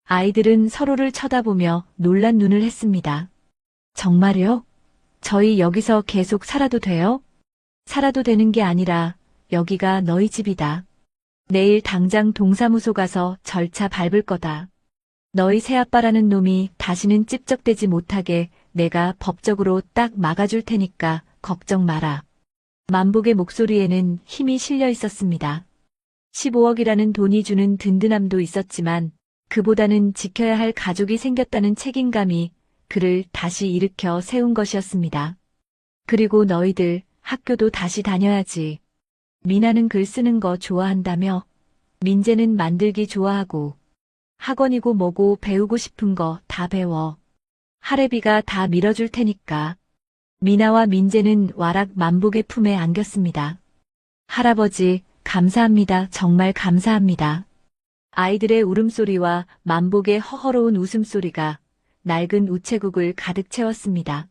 아이들은 서로를 쳐다보며 놀란 눈을 했습니다. 정말요? 저희 여기서 계속 살아도 돼요? 살아도 되는 게 아니라 여기가 너희 집이다. 내일 당장 동사무소 가서 절차 밟을 거다. 너희 새아빠라는 놈이 다시는 찝적대지 못하게 내가 법적으로 딱 막아줄 테니까 걱정 마라. 만복의 목소리에는 힘이 실려 있었습니다. 15억이라는 돈이 주는 든든함도 있었지만 그보다는 지켜야 할 가족이 생겼다는 책임감이 그를 다시 일으켜 세운 것이었습니다. 그리고 너희들 학교도 다시 다녀야지. 미나는 글 쓰는 거 좋아한다며? 민재는 만들기 좋아하고 학원이고 뭐고 배우고 싶은 거 다 배워. 할애비가 다 밀어줄 테니까. 미나와 민재는 와락 만복의 품에 안겼습니다. 할아버지, 감사합니다. 정말 감사합니다. 아이들의 울음소리와 만복의 허허로운 웃음소리가 낡은 우체국을 가득 채웠습니다.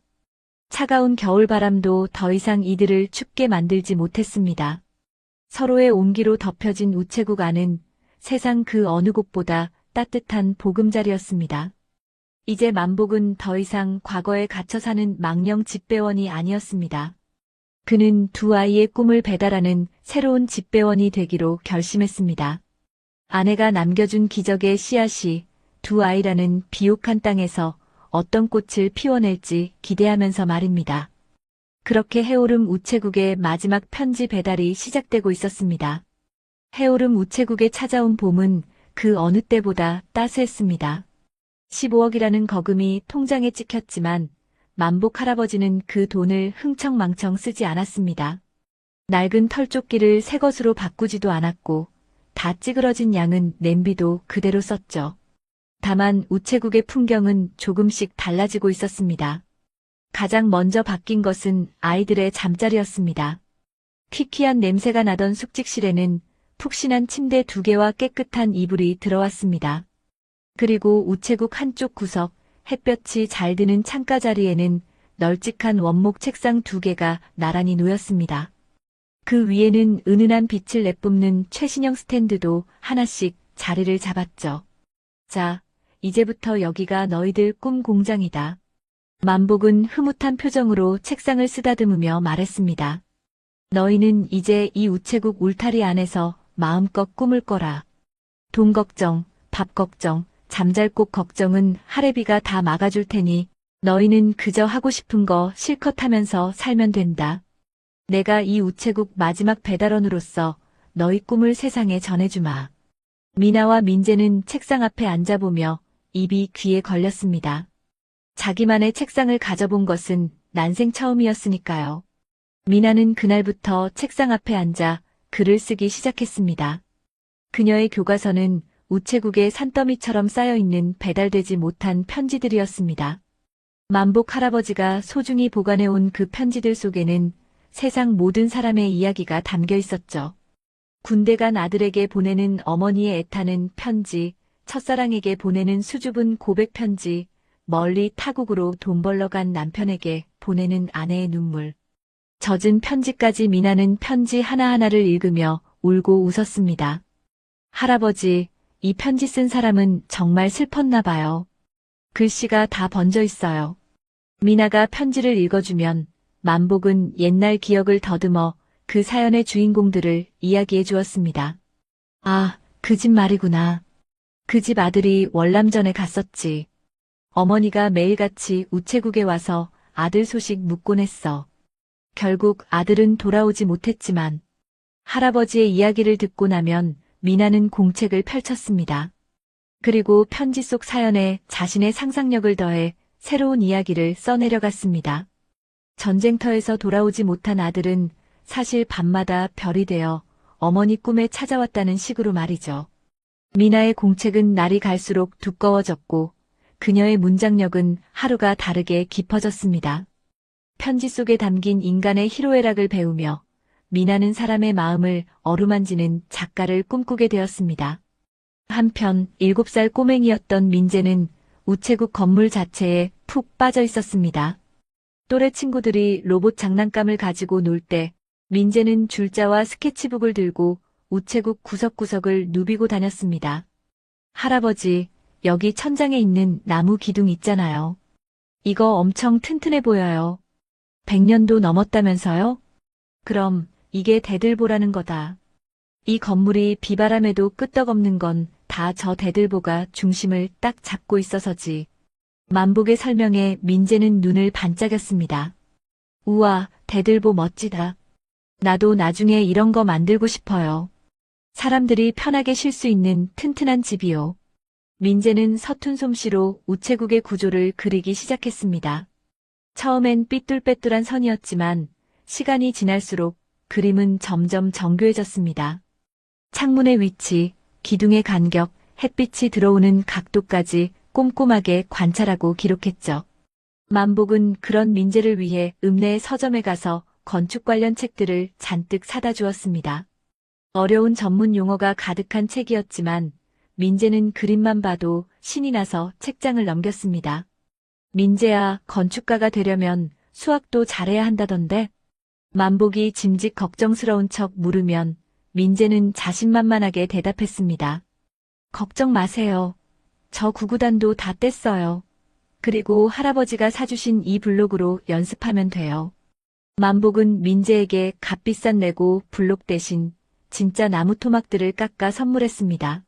차가운 겨울바람도 더 이상 이들을 춥게 만들지 못했습니다. 서로의 온기로 덮여진 우체국 안은 세상 그 어느 곳보다 따뜻한 보금자리였습니다. 이제 만복은 더 이상 과거에 갇혀 사는 망령 집배원이 아니었습니다. 그는 두 아이의 꿈을 배달하는 새로운 집배원이 되기로 결심했습니다. 아내가 남겨준 기적의 씨앗이 두 아이라는 비옥한 땅에서 어떤 꽃을 피워낼지 기대하면서 말입니다. 그렇게 해오름 우체국의 마지막 편지 배달이 시작되고 있었습니다. 해오름 우체국에 찾아온 봄은 그 어느 때보다 따스했습니다. 15억이라는 거금이 통장에 찍혔지만 만복 할아버지는 그 돈을 흥청망청 쓰지 않았습니다. 낡은 털조끼를 새 것으로 바꾸지도 않았고 다 찌그러진 양은 냄비도 그대로 썼죠. 다만 우체국의 풍경은 조금씩 달라지고 있었습니다. 가장 먼저 바뀐 것은 아이들의 잠자리였습니다. 퀴퀴한 냄새가 나던 숙직실에는 푹신한 침대 2개와 깨끗한 이불이 들어왔습니다. 그리고 우체국 한쪽 구석, 햇볕이 잘 드는 창가 자리에는 널찍한 원목 책상 2개가 나란히 놓였습니다. 그 위에는 은은한 빛을 내뿜는 최신형 스탠드도 하나씩 자리를 잡았죠. 자, 이제부터 여기가 너희들 꿈 공장이다. 만복은 흐뭇한 표정으로 책상을 쓰다듬으며 말했습니다. 너희는 이제 이 우체국 울타리 안에서 마음껏 꿈을 꿔라. 돈 걱정, 밥 걱정, 잠잘 곳 걱정은 할애비가 다 막아줄 테니 너희는 그저 하고 싶은 거 실컷 하면서 살면 된다. 내가 이 우체국 마지막 배달원으로서 너희 꿈을 세상에 전해주마. 미나와 민재는 책상 앞에 앉아보며 입이 귀에 걸렸습니다. 자기만의 책상을 가져본 것은 난생 처음이었으니까요. 미나는 그날부터 책상 앞에 앉아 글을 쓰기 시작했습니다. 그녀의 교과서는 우체국의 산더미처럼 쌓여있는 배달되지 못한 편지들이었습니다. 만복 할아버지가 소중히 보관해온 그 편지들 속에는 세상 모든 사람의 이야기가 담겨 있었죠. 군대 간 아들에게 보내는 어머니의 애타는 편지, 첫사랑에게 보내는 수줍은 고백 편지, 멀리 타국으로 돈 벌러 간 남편에게 보내는 아내의 눈물. 젖은 편지까지 미나는 편지 하나하나를 읽으며 울고 웃었습니다. 할아버지, 이 편지 쓴 사람은 정말 슬펐나 봐요. 글씨가 다 번져 있어요. 미나가 편지를 읽어주면 만복은 옛날 기억을 더듬어 그 사연의 주인공들을 이야기해 주었습니다. 아, 그 집 말이구나. 그 집 아들이 월남전에 갔었지. 어머니가 매일같이 우체국에 와서 아들 소식 묻곤 했어. 결국 아들은 돌아오지 못했지만 할아버지의 이야기를 듣고 나면 미나는 공책을 펼쳤습니다. 그리고 편지 속 사연에 자신의 상상력을 더해 새로운 이야기를 써내려갔습니다. 전쟁터에서 돌아오지 못한 아들은 사실 밤마다 별이 되어 어머니 꿈에 찾아왔다는 식으로 말이죠. 미나의 공책은 날이 갈수록 두꺼워졌고 그녀의 문장력은 하루가 다르게 깊어졌습니다. 편지 속에 담긴 인간의 희로애락을 배우며 미나는 사람의 마음을 어루만지는 작가를 꿈꾸게 되었습니다. 한편 7살 꼬맹이였던 민재는 우체국 건물 자체에 푹 빠져 있었습니다. 또래 친구들이 로봇 장난감을 가지고 놀 때 민재는 줄자와 스케치북을 들고 우체국 구석구석을 누비고 다녔습니다. 할아버지, 여기 천장에 있는 나무 기둥 있잖아요. 이거 엄청 튼튼해 보여요. 100년도 넘었다면서요? 그럼 이게 대들보라는 거다. 이 건물이 비바람에도 끄떡없는 건 다 저 대들보가 중심을 딱 잡고 있어서지. 만복의 설명에 민재는 눈을 반짝였습니다. 우와, 대들보 멋지다. 나도 나중에 이런 거 만들고 싶어요. 사람들이 편하게 쉴 수 있는 튼튼한 집이요. 민재는 서툰 솜씨로 우체국의 구조를 그리기 시작했습니다. 처음엔 삐뚤빼뚤한 선이었지만 시간이 지날수록 그림은 점점 정교해졌습니다. 창문의 위치, 기둥의 간격, 햇빛이 들어오는 각도까지 꼼꼼하게 관찰하고 기록했죠. 만복은 그런 민재를 위해 읍내 서점에 가서 건축 관련 책들을 잔뜩 사다 주었습니다. 어려운 전문 용어가 가득한 책이었지만 민재는 그림만 봐도 신이 나서 책장을 넘겼습니다. 민재야, 건축가가 되려면 수학도 잘해야 한다던데? 만복이 짐짓 걱정스러운 척 물으면 민재는 자신만만하게 대답했습니다. 걱정 마세요. 저 구구단도 다 뗐어요. 그리고 할아버지가 사주신 이 블록으로 연습하면 돼요. 만복은 민재에게 값비싼 레고 블록 대신 진짜 나무 토막들을 깎아 선물했습니다.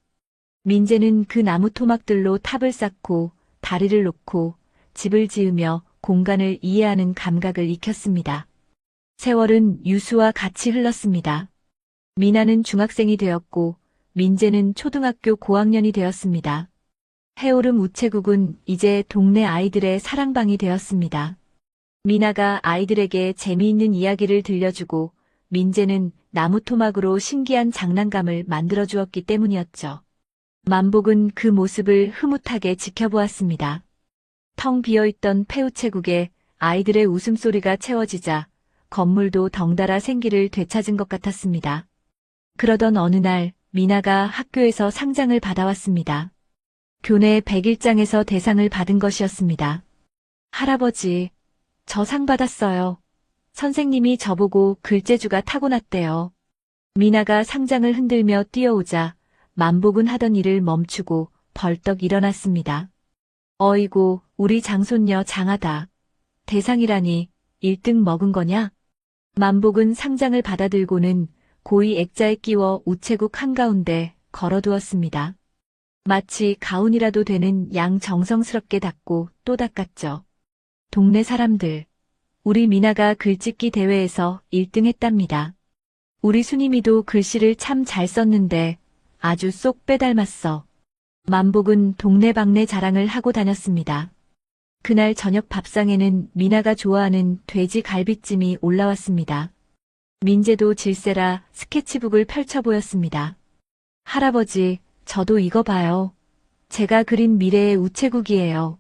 민재는 그 나무 토막들로 탑을 쌓고 다리를 놓고 집을 지으며 공간을 이해하는 감각을 익혔습니다. 세월은 유수와 같이 흘렀습니다. 미나는 중학생이 되었고 민재는 초등학교 고학년이 되었습니다. 해오름 우체국은 이제 동네 아이들의 사랑방이 되었습니다. 미나가 아이들에게 재미있는 이야기를 들려주고 민재는 나무 토막으로 신기한 장난감을 만들어 주었기 때문이었죠. 만복은 그 모습을 흐뭇하게 지켜보았습니다. 텅 비어있던 폐우체국에 아이들의 웃음소리가 채워지자 건물도 덩달아 생기를 되찾은 것 같았습니다. 그러던 어느 날 미나가 학교에서 상장을 받아왔습니다. 교내 101장에서 대상을 받은 것이었습니다. 할아버지, 저 상 받았어요. 선생님이 저보고 글재주가 타고났대요. 미나가 상장을 흔들며 뛰어오자 만복은 하던 일을 멈추고 벌떡 일어났습니다. 어이구, 우리 장손녀 장하다. 대상이라니 1등 먹은 거냐? 만복은 상장을 받아들고는 고이 액자에 끼워 우체국 한가운데 걸어두었습니다. 마치 가훈이라도 되는 양 정성스럽게 닦고 또 닦았죠. 동네 사람들, 우리 미나가 글짓기 대회에서 1등 했답니다. 우리 순임이도 글씨를 참 잘 썼는데 아주 쏙 빼닮았어. 만복은 동네방네 자랑을 하고 다녔습니다. 그날 저녁 밥상에는 미나가 좋아하는 돼지 갈비찜이 올라왔습니다. 민재도 질세라 스케치북을 펼쳐 보였습니다. 할아버지, 저도 이거 봐요. 제가 그린 미래의 우체국이에요.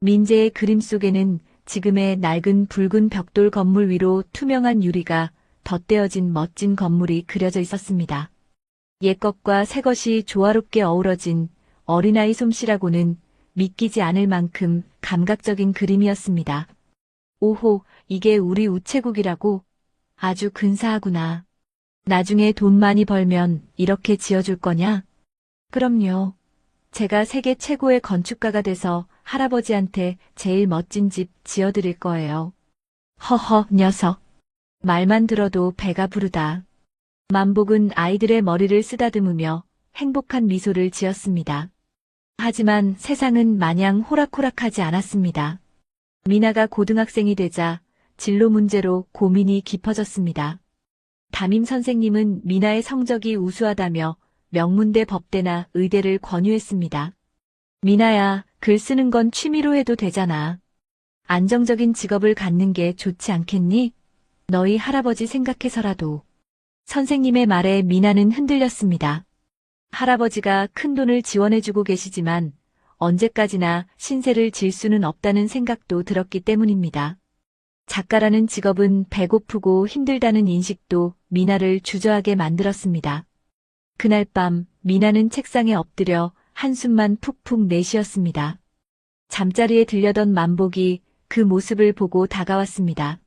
민재의 그림 속에는 지금의 낡은 붉은 벽돌 건물 위로 투명한 유리가 덧대어진 멋진 건물이 그려져 있었습니다. 옛것과 새것이 조화롭게 어우러진 어린아이 솜씨라고는 믿기지 않을 만큼 감각적인 그림이었습니다. 오호, 이게 우리 우체국이라고? 아주 근사하구나. 나중에 돈 많이 벌면 이렇게 지어줄 거냐? 그럼요. 제가 세계 최고의 건축가가 돼서 할아버지한테 제일 멋진 집 지어드릴 거예요. 허허, 녀석. 말만 들어도 배가 부르다. 만복은 아이들의 머리를 쓰다듬으며 행복한 미소를 지었습니다. 하지만 세상은 마냥 호락호락하지 않았습니다. 미나가 고등학생이 되자 진로 문제로 고민이 깊어졌습니다. 담임 선생님은 미나의 성적이 우수하다며 명문대 법대나 의대를 권유했습니다. 미나야, 글 쓰는 건 취미로 해도 되잖아. 안정적인 직업을 갖는 게 좋지 않겠니? 너희 할아버지 생각해서라도. 선생님의 말에 미나는 흔들렸습니다. 할아버지가 큰 돈을 지원해주고 계시지만 언제까지나 신세를 질 수는 없다는 생각도 들었기 때문입니다. 작가라는 직업은 배고프고 힘들다는 인식도 미나를 주저하게 만들었습니다. 그날 밤 미나는 책상에 엎드려 한숨만 푹푹 내쉬었습니다. 잠자리에 들려던 만복이 그 모습을 보고 다가왔습니다.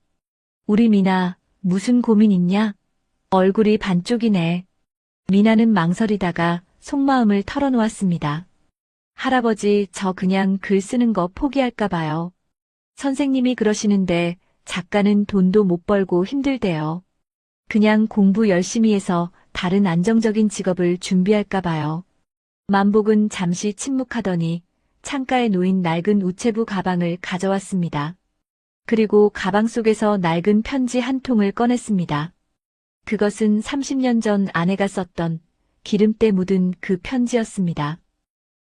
우리 미나, 무슨 고민 있냐? 얼굴이 반쪽이네. 미나는 망설이다가 속마음을 털어놓았습니다. 할아버지, 저 그냥 글 쓰는 거 포기할까 봐요. 선생님이 그러시는데 작가는 돈도 못 벌고 힘들대요. 그냥 공부 열심히 해서 다른 안정적인 직업을 준비할까 봐요. 만복은 잠시 침묵하더니 창가에 놓인 낡은 우체부 가방을 가져왔습니다. 그리고 가방 속에서 낡은 편지 한 통을 꺼냈습니다. 그것은 30년 전 아내가 썼던 기름때 묻은 그 편지였습니다.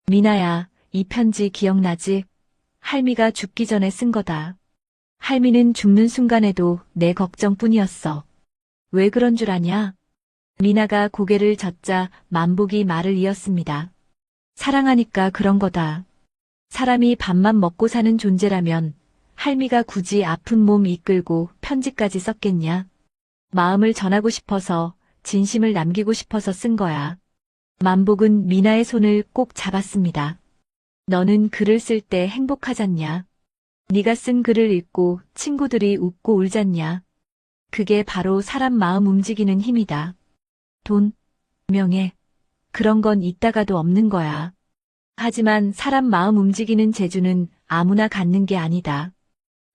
미나야, 이 편지 기억나지? 할미가 죽기 전에 쓴 거다. 할미는 죽는 순간에도 내 걱정뿐이었어. 왜 그런 줄 아냐? 미나가 고개를 젓자 만복이 말을 이었습니다. 사랑하니까 그런 거다. 사람이 밥만 먹고 사는 존재라면 할미가 굳이 아픈 몸 이끌고 편지까지 썼겠냐? 마음을 전하고 싶어서, 진심을 남기고 싶어서 쓴 거야. 만복은 미나의 손을 꼭 잡았습니다. 너는 글을 쓸 때 행복하잖냐? 네가 쓴 글을 읽고 친구들이 웃고 울잖냐? 그게 바로 사람 마음 움직이는 힘이다. 돈, 명예, 그런 건 있다가도 없는 거야. 하지만 사람 마음 움직이는 재주는 아무나 갖는 게 아니다.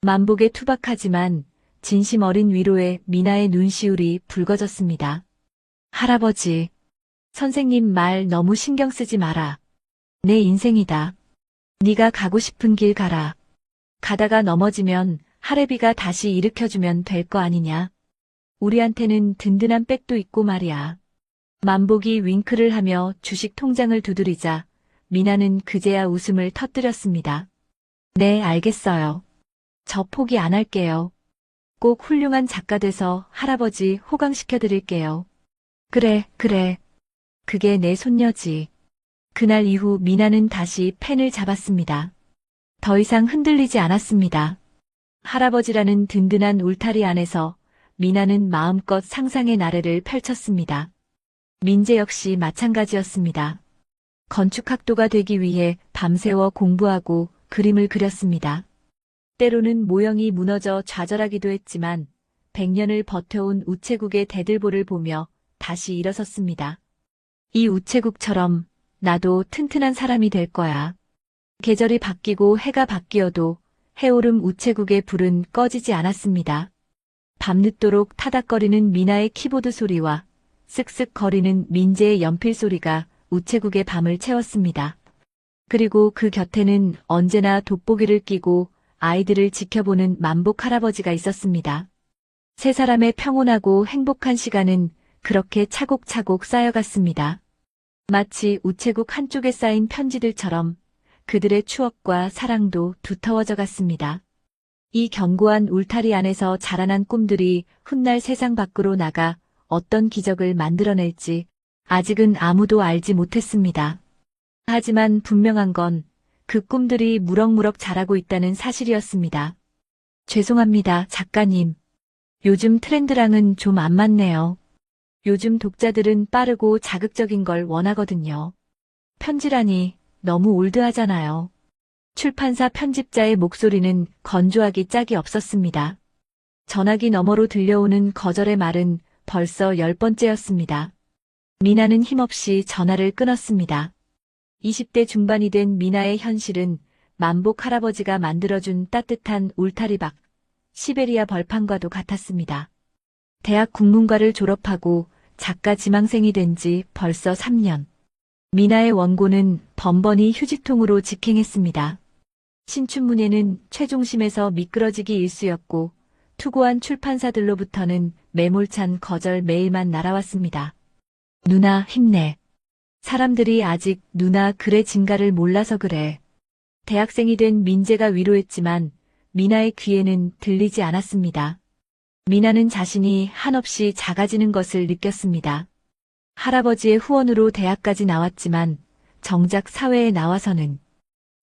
만복에 투박하지만 진심 어린 위로에 미나의 눈시울이 붉어졌습니다. 할아버지, 선생님 말 너무 신경 쓰지 마라. 내 인생이다. 네가 가고 싶은 길 가라. 가다가 넘어지면 할애비가 다시 일으켜주면 될 거 아니냐. 우리한테는 든든한 백도 있고 말이야. 만복이 윙크를 하며 주식 통장을 두드리자 미나는 그제야 웃음을 터뜨렸습니다. 네, 알겠어요. 저 포기 안 할게요. 꼭 훌륭한 작가 돼서 할아버지 호강시켜 드릴게요. 그래, 그래. 그게 내 손녀지. 그날 이후 미나는 다시 펜을 잡았습니다. 더 이상 흔들리지 않았습니다. 할아버지라는 든든한 울타리 안에서 미나는 마음껏 상상의 나래를 펼쳤습니다. 민재 역시 마찬가지였습니다. 건축학도가 되기 위해 밤새워 공부하고 그림을 그렸습니다. 때로는 모형이 무너져 좌절하기도 했지만 100년을 버텨온 우체국의 대들보를 보며 다시 일어섰습니다. 이 우체국처럼 나도 튼튼한 사람이 될 거야. 계절이 바뀌고 해가 바뀌어도 해오름 우체국의 불은 꺼지지 않았습니다. 밤늦도록 타닥거리는 미나의 키보드 소리와 쓱쓱 거리는 민재의 연필 소리가 우체국의 밤을 채웠습니다. 그리고 그 곁에는 언제나 돋보기를 끼고 아이들을 지켜보는 만복 할아버지가 있었습니다. 세 사람의 평온하고 행복한 시간은 그렇게 차곡차곡 쌓여갔습니다. 마치 우체국 한쪽에 쌓인 편지들처럼 그들의 추억과 사랑도 두터워져 갔습니다. 이 견고한 울타리 안에서 자라난 꿈들이 훗날 세상 밖으로 나가 어떤 기적을 만들어낼지 아직은 아무도 알지 못했습니다. 하지만 분명한 건 그 꿈들이 무럭무럭 자라고 있다는 사실이었습니다. 죄송합니다, 작가님. 요즘 트렌드랑은 좀 안 맞네요. 요즘 독자들은 빠르고 자극적인 걸 원하거든요. 편지라니 너무 올드하잖아요. 출판사 편집자의 목소리는 건조하기 짝이 없었습니다. 전화기 너머로 들려오는 거절의 말은 벌써 10번째였습니다. 미나는 힘없이 전화를 끊었습니다. 20대 중반이 된 미나의 현실은 만복 할아버지가 만들어준 따뜻한 울타리 밖 시베리아 벌판과도 같았습니다. 대학 국문과를 졸업하고 작가 지망생이 된 지 벌써 3년. 미나의 원고는 번번이 휴지통으로 직행했습니다. 신춘문예는 최종심에서 미끄러지기 일쑤였고 투고한 출판사들로부터는 매몰찬 거절 메일만 날아왔습니다. 누나 힘내. 사람들이 아직 누나 글의 진가를 몰라서 그래. 대학생이 된 민재가 위로했지만 미나의 귀에는 들리지 않았습니다. 미나는 자신이 한없이 작아지는 것을 느꼈습니다. 할아버지의 후원으로 대학까지 나왔지만 정작 사회에 나와서는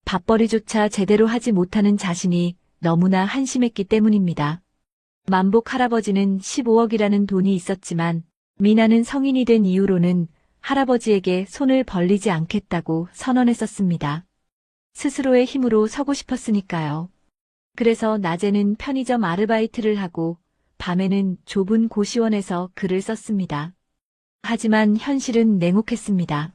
밥벌이조차 제대로 하지 못하는 자신이 너무나 한심했기 때문입니다. 만복 할아버지는 15억이라는 돈이 있었지만 미나는 성인이 된 이후로는 할아버지에게 손을 벌리지 않겠다고 선언했었습니다. 스스로의 힘으로 서고 싶었으니까요. 그래서 낮에는 편의점 아르바이트를 하고 밤에는 좁은 고시원에서 글을 썼습니다. 하지만 현실은 냉혹했습니다.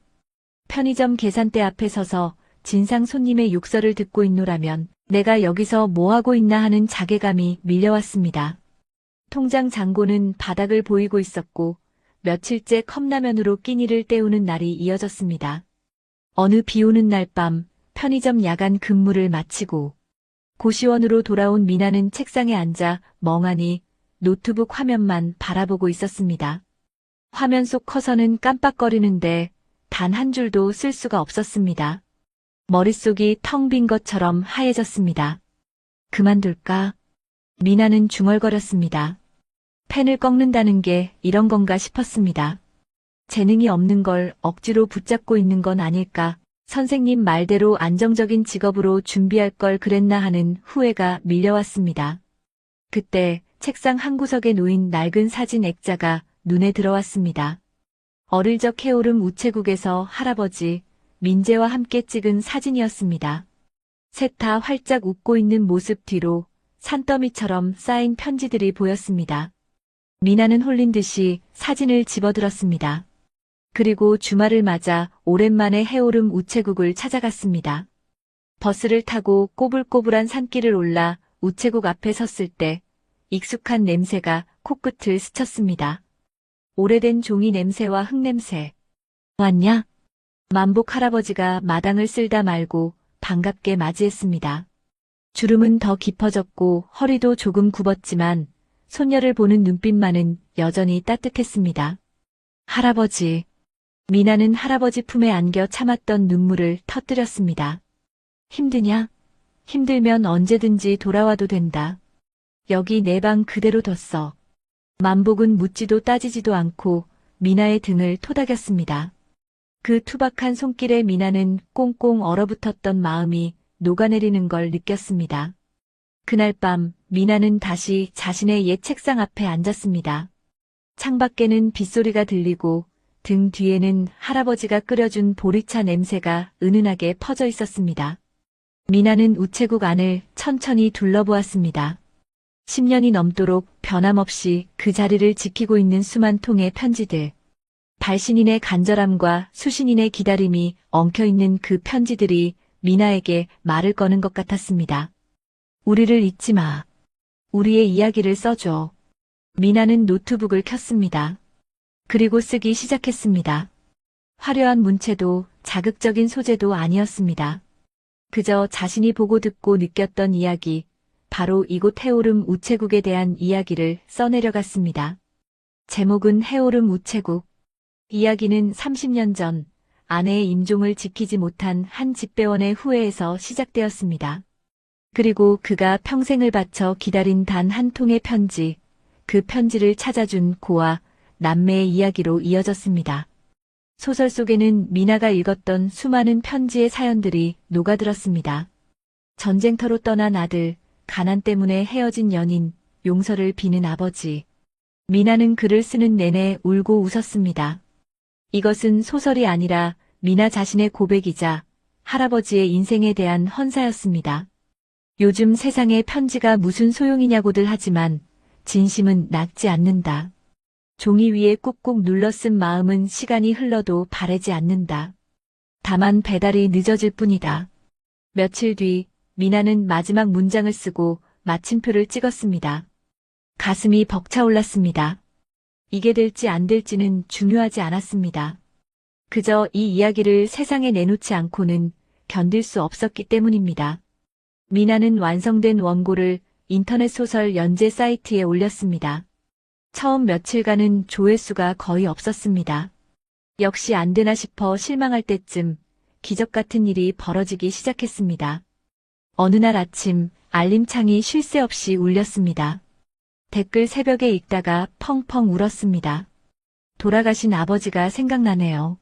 편의점 계산대 앞에 서서 진상 손님의 욕설을 듣고 있노라면 내가 여기서 뭐하고 있나 하는 자괴감이 밀려왔습니다. 통장 잔고는 바닥을 보이고 있었고 며칠째 컵라면으로 끼니를 때우는 날이 이어졌습니다. 어느 비오는 날 밤 편의점 야간 근무를 마치고 고시원으로 돌아온 미나는 책상에 앉아 멍하니 노트북 화면만 바라보고 있었습니다. 화면 속 커서는 깜빡거리는데 단 한 줄도 쓸 수가 없었습니다. 머릿속이 텅 빈 것처럼 하얘졌습니다. 그만둘까? 미나는 중얼거렸습니다. 펜을 꺾는다는 게 이런 건가 싶었습니다. 재능이 없는 걸 억지로 붙잡고 있는 건 아닐까? 선생님 말대로 안정적인 직업으로 준비할 걸 그랬나 하는 후회가 밀려왔습니다. 그때 책상 한 구석에 놓인 낡은 사진 액자가 눈에 들어왔습니다. 어릴 적 해오름 우체국에서 할아버지, 민재와 함께 찍은 사진이었습니다. 셋 다 활짝 웃고 있는 모습 뒤로 산더미처럼 쌓인 편지들이 보였습니다. 미나는 홀린 듯이 사진을 집어들었습니다. 그리고 주말을 맞아 오랜만에 해오름 우체국을 찾아갔습니다. 버스를 타고 꼬불꼬불한 산길을 올라 우체국 앞에 섰을 때 익숙한 냄새가 코끝을 스쳤습니다. 오래된 종이 냄새와 흙냄새. 왔냐? 만복 할아버지가 마당을 쓸다 말고 반갑게 맞이했습니다. 주름은 더 깊어졌고 허리도 조금 굽었지만 손녀를 보는 눈빛만은 여전히 따뜻했습니다. 할아버지. 미나는 할아버지 품에 안겨 참았던 눈물을 터뜨렸습니다. 힘드냐? 힘들면 언제든지 돌아와도 된다. 여기 내 방 그대로 뒀어. 만복은 묻지도 따지지도 않고 미나의 등을 토닥였습니다. 그 투박한 손길에 미나는 꽁꽁 얼어붙었던 마음이 녹아내리는 걸 느꼈습니다. 그날 밤 미나는 다시 자신의 옛 책상 앞에 앉았습니다. 창밖에는 빗소리가 들리고 등 뒤에는 할아버지가 끓여준 보리차 냄새가 은은하게 퍼져 있었습니다. 미나는 우체국 안을 천천히 둘러보았습니다. 10년이 넘도록 변함없이 그 자리를 지키고 있는 수만 통의 편지들. 발신인의 간절함과 수신인의 기다림이 엉켜있는 그 편지들이 미나에게 말을 거는 것 같았습니다. 우리를 잊지 마. 우리의 이야기를 써줘. 미나는 노트북을 켰습니다. 그리고 쓰기 시작했습니다. 화려한 문체도 자극적인 소재도 아니었습니다. 그저 자신이 보고 듣고 느꼈던 이야기, 바로 이곳 해오름 우체국에 대한 이야기를 써내려갔습니다. 제목은 해오름 우체국. 이야기는 30년 전 아내의 임종을 지키지 못한 한 집배원의 후회에서 시작되었습니다. 그리고 그가 평생을 바쳐 기다린 단 한 통의 편지, 그 편지를 찾아준 고아, 남매의 이야기로 이어졌습니다. 소설 속에는 미나가 읽었던 수많은 편지의 사연들이 녹아들었습니다. 전쟁터로 떠난 아들, 가난 때문에 헤어진 연인, 용서를 비는 아버지. 미나는 글을 쓰는 내내 울고 웃었습니다. 이것은 소설이 아니라 미나 자신의 고백이자 할아버지의 인생에 대한 헌사였습니다. 요즘 세상에 편지가 무슨 소용이냐고들 하지만 진심은 낡지 않는다. 종이 위에 꾹꾹 눌러 쓴 마음은 시간이 흘러도 바래지 않는다. 다만 배달이 늦어질 뿐이다. 며칠 뒤 미나는 마지막 문장을 쓰고 마침표를 찍었습니다. 가슴이 벅차올랐습니다. 이게 될지 안 될지는 중요하지 않았습니다. 그저 이 이야기를 세상에 내놓지 않고는 견딜 수 없었기 때문입니다. 미나는 완성된 원고를 인터넷 소설 연재 사이트에 올렸습니다. 처음 며칠간은 조회수가 거의 없었습니다. 역시 안 되나 싶어 실망할 때쯤 기적 같은 일이 벌어지기 시작했습니다. 어느 날 아침 알림창이 쉴 새 없이 울렸습니다. 댓글 새벽에 읽다가 펑펑 울었습니다. 돌아가신 아버지가 생각나네요.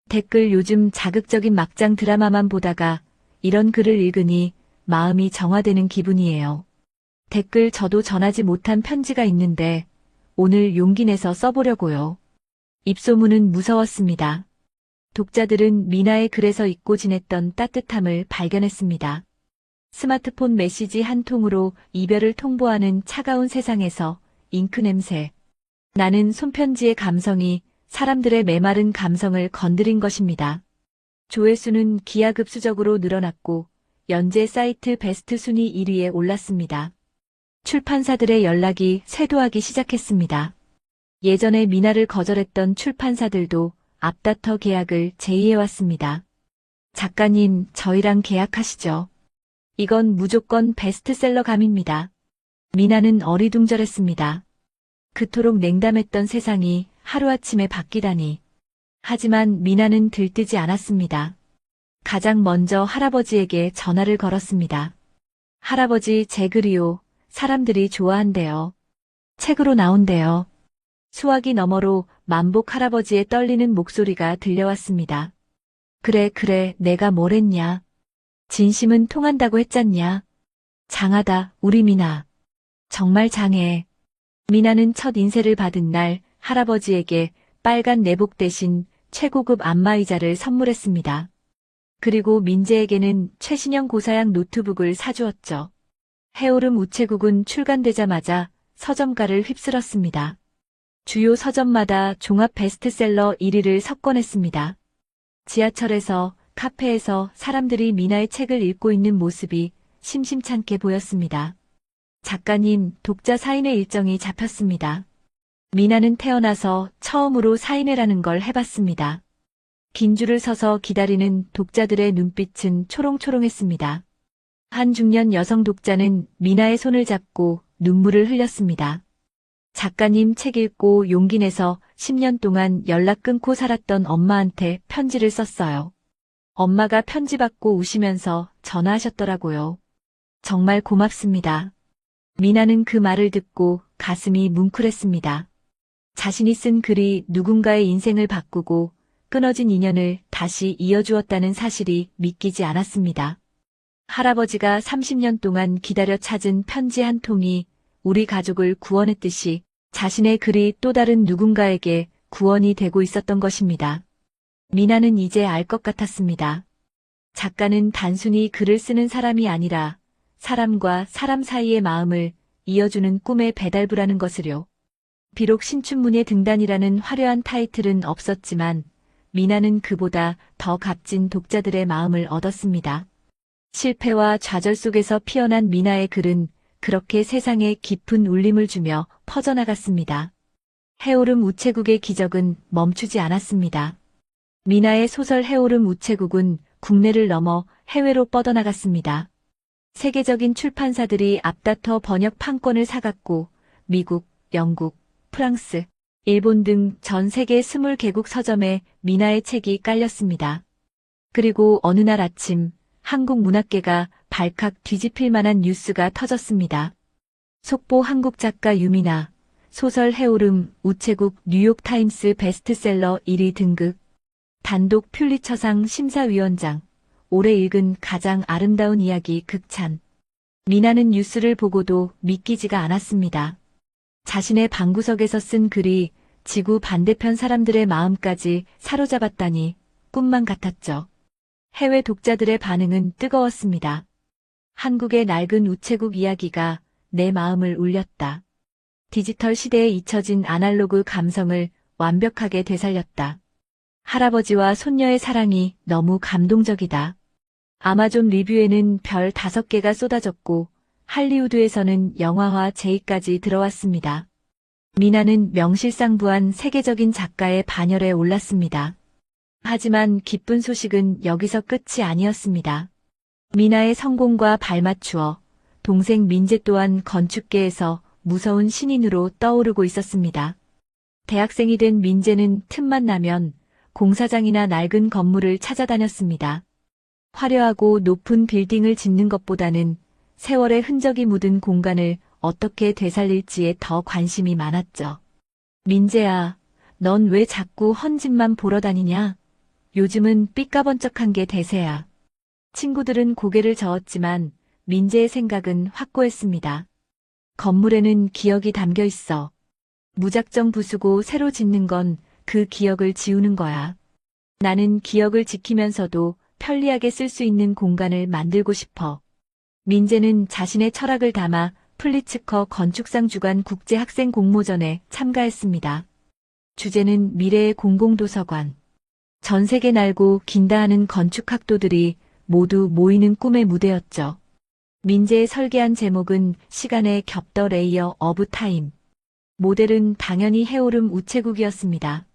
댓글 요즘 자극적인 막장 드라마만 보다가 이런 글을 읽으니 마음이 정화되는 기분이에요. 댓글 저도 전하지 못한 편지가 있는데 오늘 용기 내서 써보려고요. 입소문은 무서웠습니다. 독자들은 미나의 글에서 잊고 지냈던 따뜻함을 발견했습니다. 스마트폰 메시지 한 통으로 이별을 통보하는 차가운 세상에서 잉크 냄새. 나는 손편지의 감성이 사람들의 메마른 감성을 건드린 것입니다. 조회수는 기하급수적으로 늘어났고 연재 사이트 베스트 순위 1위에 올랐습니다. 출판사들의 연락이 쇄도하기 시작했습니다. 예전에 미나를 거절했던 출판사들도 앞다퉈 계약을 제의해왔습니다. 작가님, 저희랑 계약하시죠. 이건 무조건 베스트셀러감입니다. 미나는 어리둥절했습니다. 그토록 냉담했던 세상이 하루아침에 바뀌다니. 하지만 미나는 들뜨지 않았습니다. 가장 먼저 할아버지에게 전화를 걸었습니다. 할아버지, 제 글이요. 사람들이 좋아한대요. 책으로 나온대요. 수화기 너머로 만복 할아버지의 떨리는 목소리가 들려왔습니다. 그래, 내가 뭘 했냐. 진심은 통한다고 했잖냐. 장하다, 우리 미나. 정말 장해. 미나는 첫 인쇄를 받은 날 할아버지에게 빨간 내복 대신 최고급 안마의자를 선물했습니다. 그리고 민재에게는 최신형 고사양 노트북을 사주었죠. 해오름 우체국은 출간되자마자 서점가를 휩쓸었습니다. 주요 서점마다 종합 베스트셀러 1위를 석권했습니다. 지하철에서, 카페에서 사람들이 미나의 책을 읽고 있는 모습이 심심찮게 보였습니다. 작가님, 독자 사인회 일정이 잡혔습니다. 미나는 태어나서 처음으로 사인회라는 걸 해봤습니다. 긴 줄을 서서 기다리는 독자들의 눈빛은 초롱초롱했습니다. 한 중년 여성 독자는 미나의 손을 잡고 눈물을 흘렸습니다. 작가님 책 읽고 용기 내서 10년 동안 연락 끊고 살았던 엄마한테 편지를 썼어요. 엄마가 편지 받고 우시면서 전화하셨더라고요. 정말 고맙습니다. 미나는 그 말을 듣고 가슴이 뭉클했습니다. 자신이 쓴 글이 누군가의 인생을 바꾸고 끊어진 인연을 다시 이어주었다는 사실이 믿기지 않았습니다. 할아버지가 30년 동안 기다려 찾은 편지 한 통이 우리 가족을 구원했듯이 자신의 글이 또 다른 누군가에게 구원이 되고 있었던 것입니다. 미나는 이제 알 것 같았습니다. 작가는 단순히 글을 쓰는 사람이 아니라 사람과 사람 사이의 마음을 이어주는 꿈의 배달부라는 것을요. 비록 신춘문예 등단이라는 화려한 타이틀은 없었지만 미나는 그보다 더 값진 독자들의 마음을 얻었습니다. 실패와 좌절 속에서 피어난 미나의 글은 그렇게 세상에 깊은 울림을 주며 퍼져나갔습니다. 해오름 우체국의 기적은 멈추지 않았습니다. 미나의 소설 해오름 우체국은 국내를 넘어 해외로 뻗어나갔습니다. 세계적인 출판사들이 앞다퉈 번역 판권을 사갔고 미국, 영국, 프랑스, 일본 등 전 세계 20개국 서점에 미나의 책이 깔렸습니다. 그리고 어느 날 아침 한국 문학계가 발칵 뒤집힐 만한 뉴스가 터졌습니다. 속보 한국 작가 유미나, 소설 해오름 우체국 뉴욕타임스 베스트셀러 1위 등극, 단독 퓰리처상 심사위원장, 올해 읽은 가장 아름다운 이야기 극찬. 미나는 뉴스를 보고도 믿기지가 않았습니다. 자신의 방구석에서 쓴 글이 지구 반대편 사람들의 마음까지 사로잡았다니 꿈만 같았죠. 해외 독자들의 반응은 뜨거웠습니다. 한국의 낡은 우체국 이야기가 내 마음을 울렸다. 디지털 시대에 잊혀진 아날로그 감성을 완벽하게 되살렸다. 할아버지와 손녀의 사랑이 너무 감동적이다. 아마존 리뷰에는 별 5개가 쏟아졌고 할리우드에서는 영화화 제의까지 들어왔습니다. 미나는 명실상부한 세계적인 작가의 반열에 올랐습니다. 하지만 기쁜 소식은 여기서 끝이 아니었습니다. 미나의 성공과 발맞추어 동생 민재 또한 건축계에서 무서운 신인으로 떠오르고 있었습니다. 대학생이 된 민재는 틈만 나면 공사장이나 낡은 건물을 찾아다녔습니다. 화려하고 높은 빌딩을 짓는 것보다는 세월의 흔적이 묻은 공간을 어떻게 되살릴지에 더 관심이 많았죠. 민재야, 넌 왜 자꾸 헌집만 보러 다니냐? 요즘은 삐까번쩍한 게 대세야. 친구들은 고개를 저었지만 민재의 생각은 확고했습니다. 건물에는 기억이 담겨 있어. 무작정 부수고 새로 짓는 건 그 기억을 지우는 거야. 나는 기억을 지키면서도 편리하게 쓸 수 있는 공간을 만들고 싶어. 민재는 자신의 철학을 담아 플리츠커 건축상 주관 국제 학생 공모전에 참가했습니다. 주제는 미래의 공공도서관. 전 세계 날고 긴다하는 건축학도들이 모두 모이는 꿈의 무대였죠. 민재의 설계한 제목은 시간의 겹더 레이어 오브 타임. 모델은 당연히 해오름 우체국이었습니다.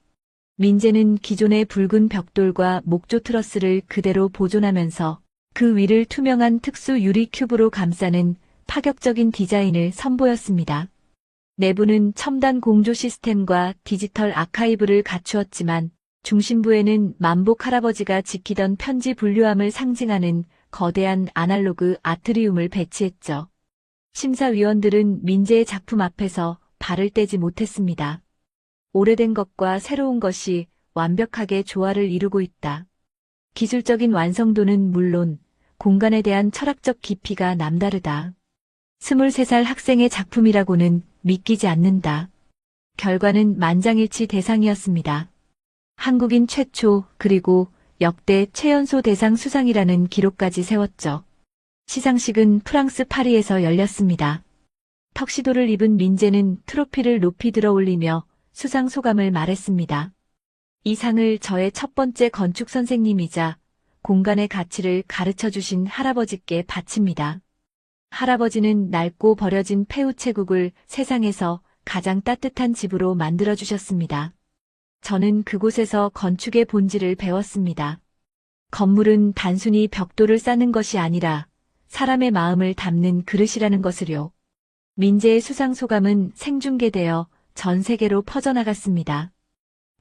민재는 기존의 붉은 벽돌과 목조 트러스를 그대로 보존하면서 그 위를 투명한 특수 유리 큐브로 감싸는 파격적인 디자인을 선보였습니다. 내부는 첨단 공조 시스템과 디지털 아카이브를 갖추었지만 중심부에는 만복 할아버지가 지키던 편지 분류함을 상징하는 거대한 아날로그 아트리움을 배치했죠. 심사위원들은 민재의 작품 앞에서 발을 떼지 못했습니다. 오래된 것과 새로운 것이 완벽하게 조화를 이루고 있다. 기술적인 완성도는 물론 공간에 대한 철학적 깊이가 남다르다. 23살 학생의 작품이라고는 믿기지 않는다. 결과는 만장일치 대상이었습니다. 한국인 최초 그리고 역대 최연소 대상 수상이라는 기록까지 세웠죠. 시상식은 프랑스 파리에서 열렸습니다. 턱시도를 입은 민재는 트로피를 높이 들어 올리며 수상 소감을 말했습니다. 이 상을 저의 첫 번째 건축 선생님이자 공간의 가치를 가르쳐 주신 할아버지께 바칩니다. 할아버지는 낡고 버려진 폐우체국을 세상에서 가장 따뜻한 집으로 만들어 주셨습니다. 저는 그곳에서 건축의 본질을 배웠습니다. 건물은 단순히 벽돌을 쌓는 것이 아니라 사람의 마음을 담는 그릇이라는 것을요. 민재의 수상 소감은 생중계되어 전 세계로 퍼져나갔습니다.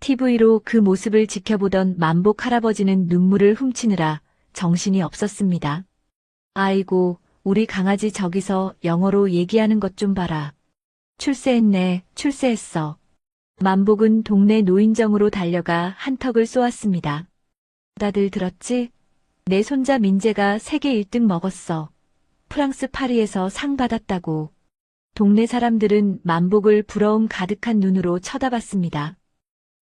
TV로 그 모습을 지켜보던 만복 할아버지는 눈물을 훔치느라 정신이 없었습니다. 아이고, 우리 강아지 저기서 영어로 얘기하는 것 좀 봐라. 출세했네, 출세했어. 만복은 동네 노인정으로 달려가 한턱을 쏘았습니다. 다들 들었지? 내 손자 민재가 세계 1등 먹었어. 프랑스 파리에서 상 받았다고. 동네 사람들은 만복을 부러움 가득한 눈으로 쳐다봤습니다.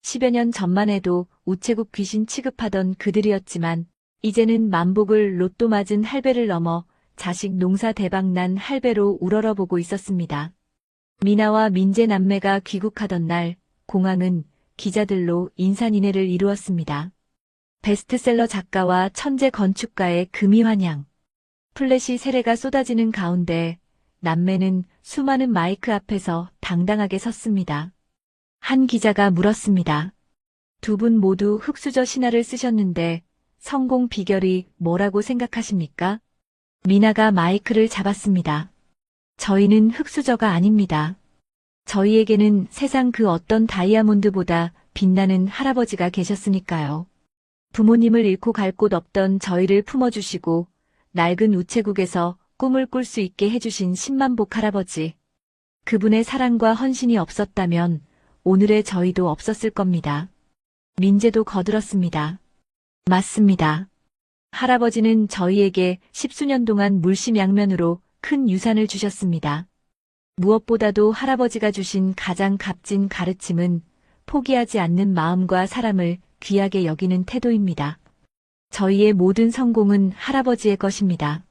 10여 년 전만 해도 우체국 귀신 취급하던 그들이었지만 이제는 만복을 로또 맞은 할배를 넘어 자식 농사 대박난 할배로 우러러보고 있었습니다. 미나와 민재 남매가 귀국하던 날 공항은 기자들로 인산인해를 이루었습니다. 베스트셀러 작가와 천재 건축가의 금이 환영. 플래시 세례가 쏟아지는 가운데 남매는 수많은 마이크 앞에서 당당하게 섰습니다. 한 기자가 물었습니다. 두 분 모두 흑수저 신화를 쓰셨는데 성공 비결이 뭐라고 생각하십니까? 미나가 마이크를 잡았습니다. 저희는 흑수저가 아닙니다. 저희에게는 세상 그 어떤 다이아몬드보다 빛나는 할아버지가 계셨으니까요. 부모님을 잃고 갈 곳 없던 저희를 품어주시고 낡은 우체국에서 꿈을 꿀 수 있게 해주신 10만복 할아버지. 그분의 사랑과 헌신이 없었다면 오늘의 저희도 없었을 겁니다. 민재도 거들었습니다. 맞습니다. 할아버지는 저희에게 10수년 동안 물심양면으로 큰 유산을 주셨습니다. 무엇보다도 할아버지가 주신 가장 값진 가르침은 포기하지 않는 마음과 사람을 귀하게 여기는 태도입니다. 저희의 모든 성공은 할아버지의 것입니다.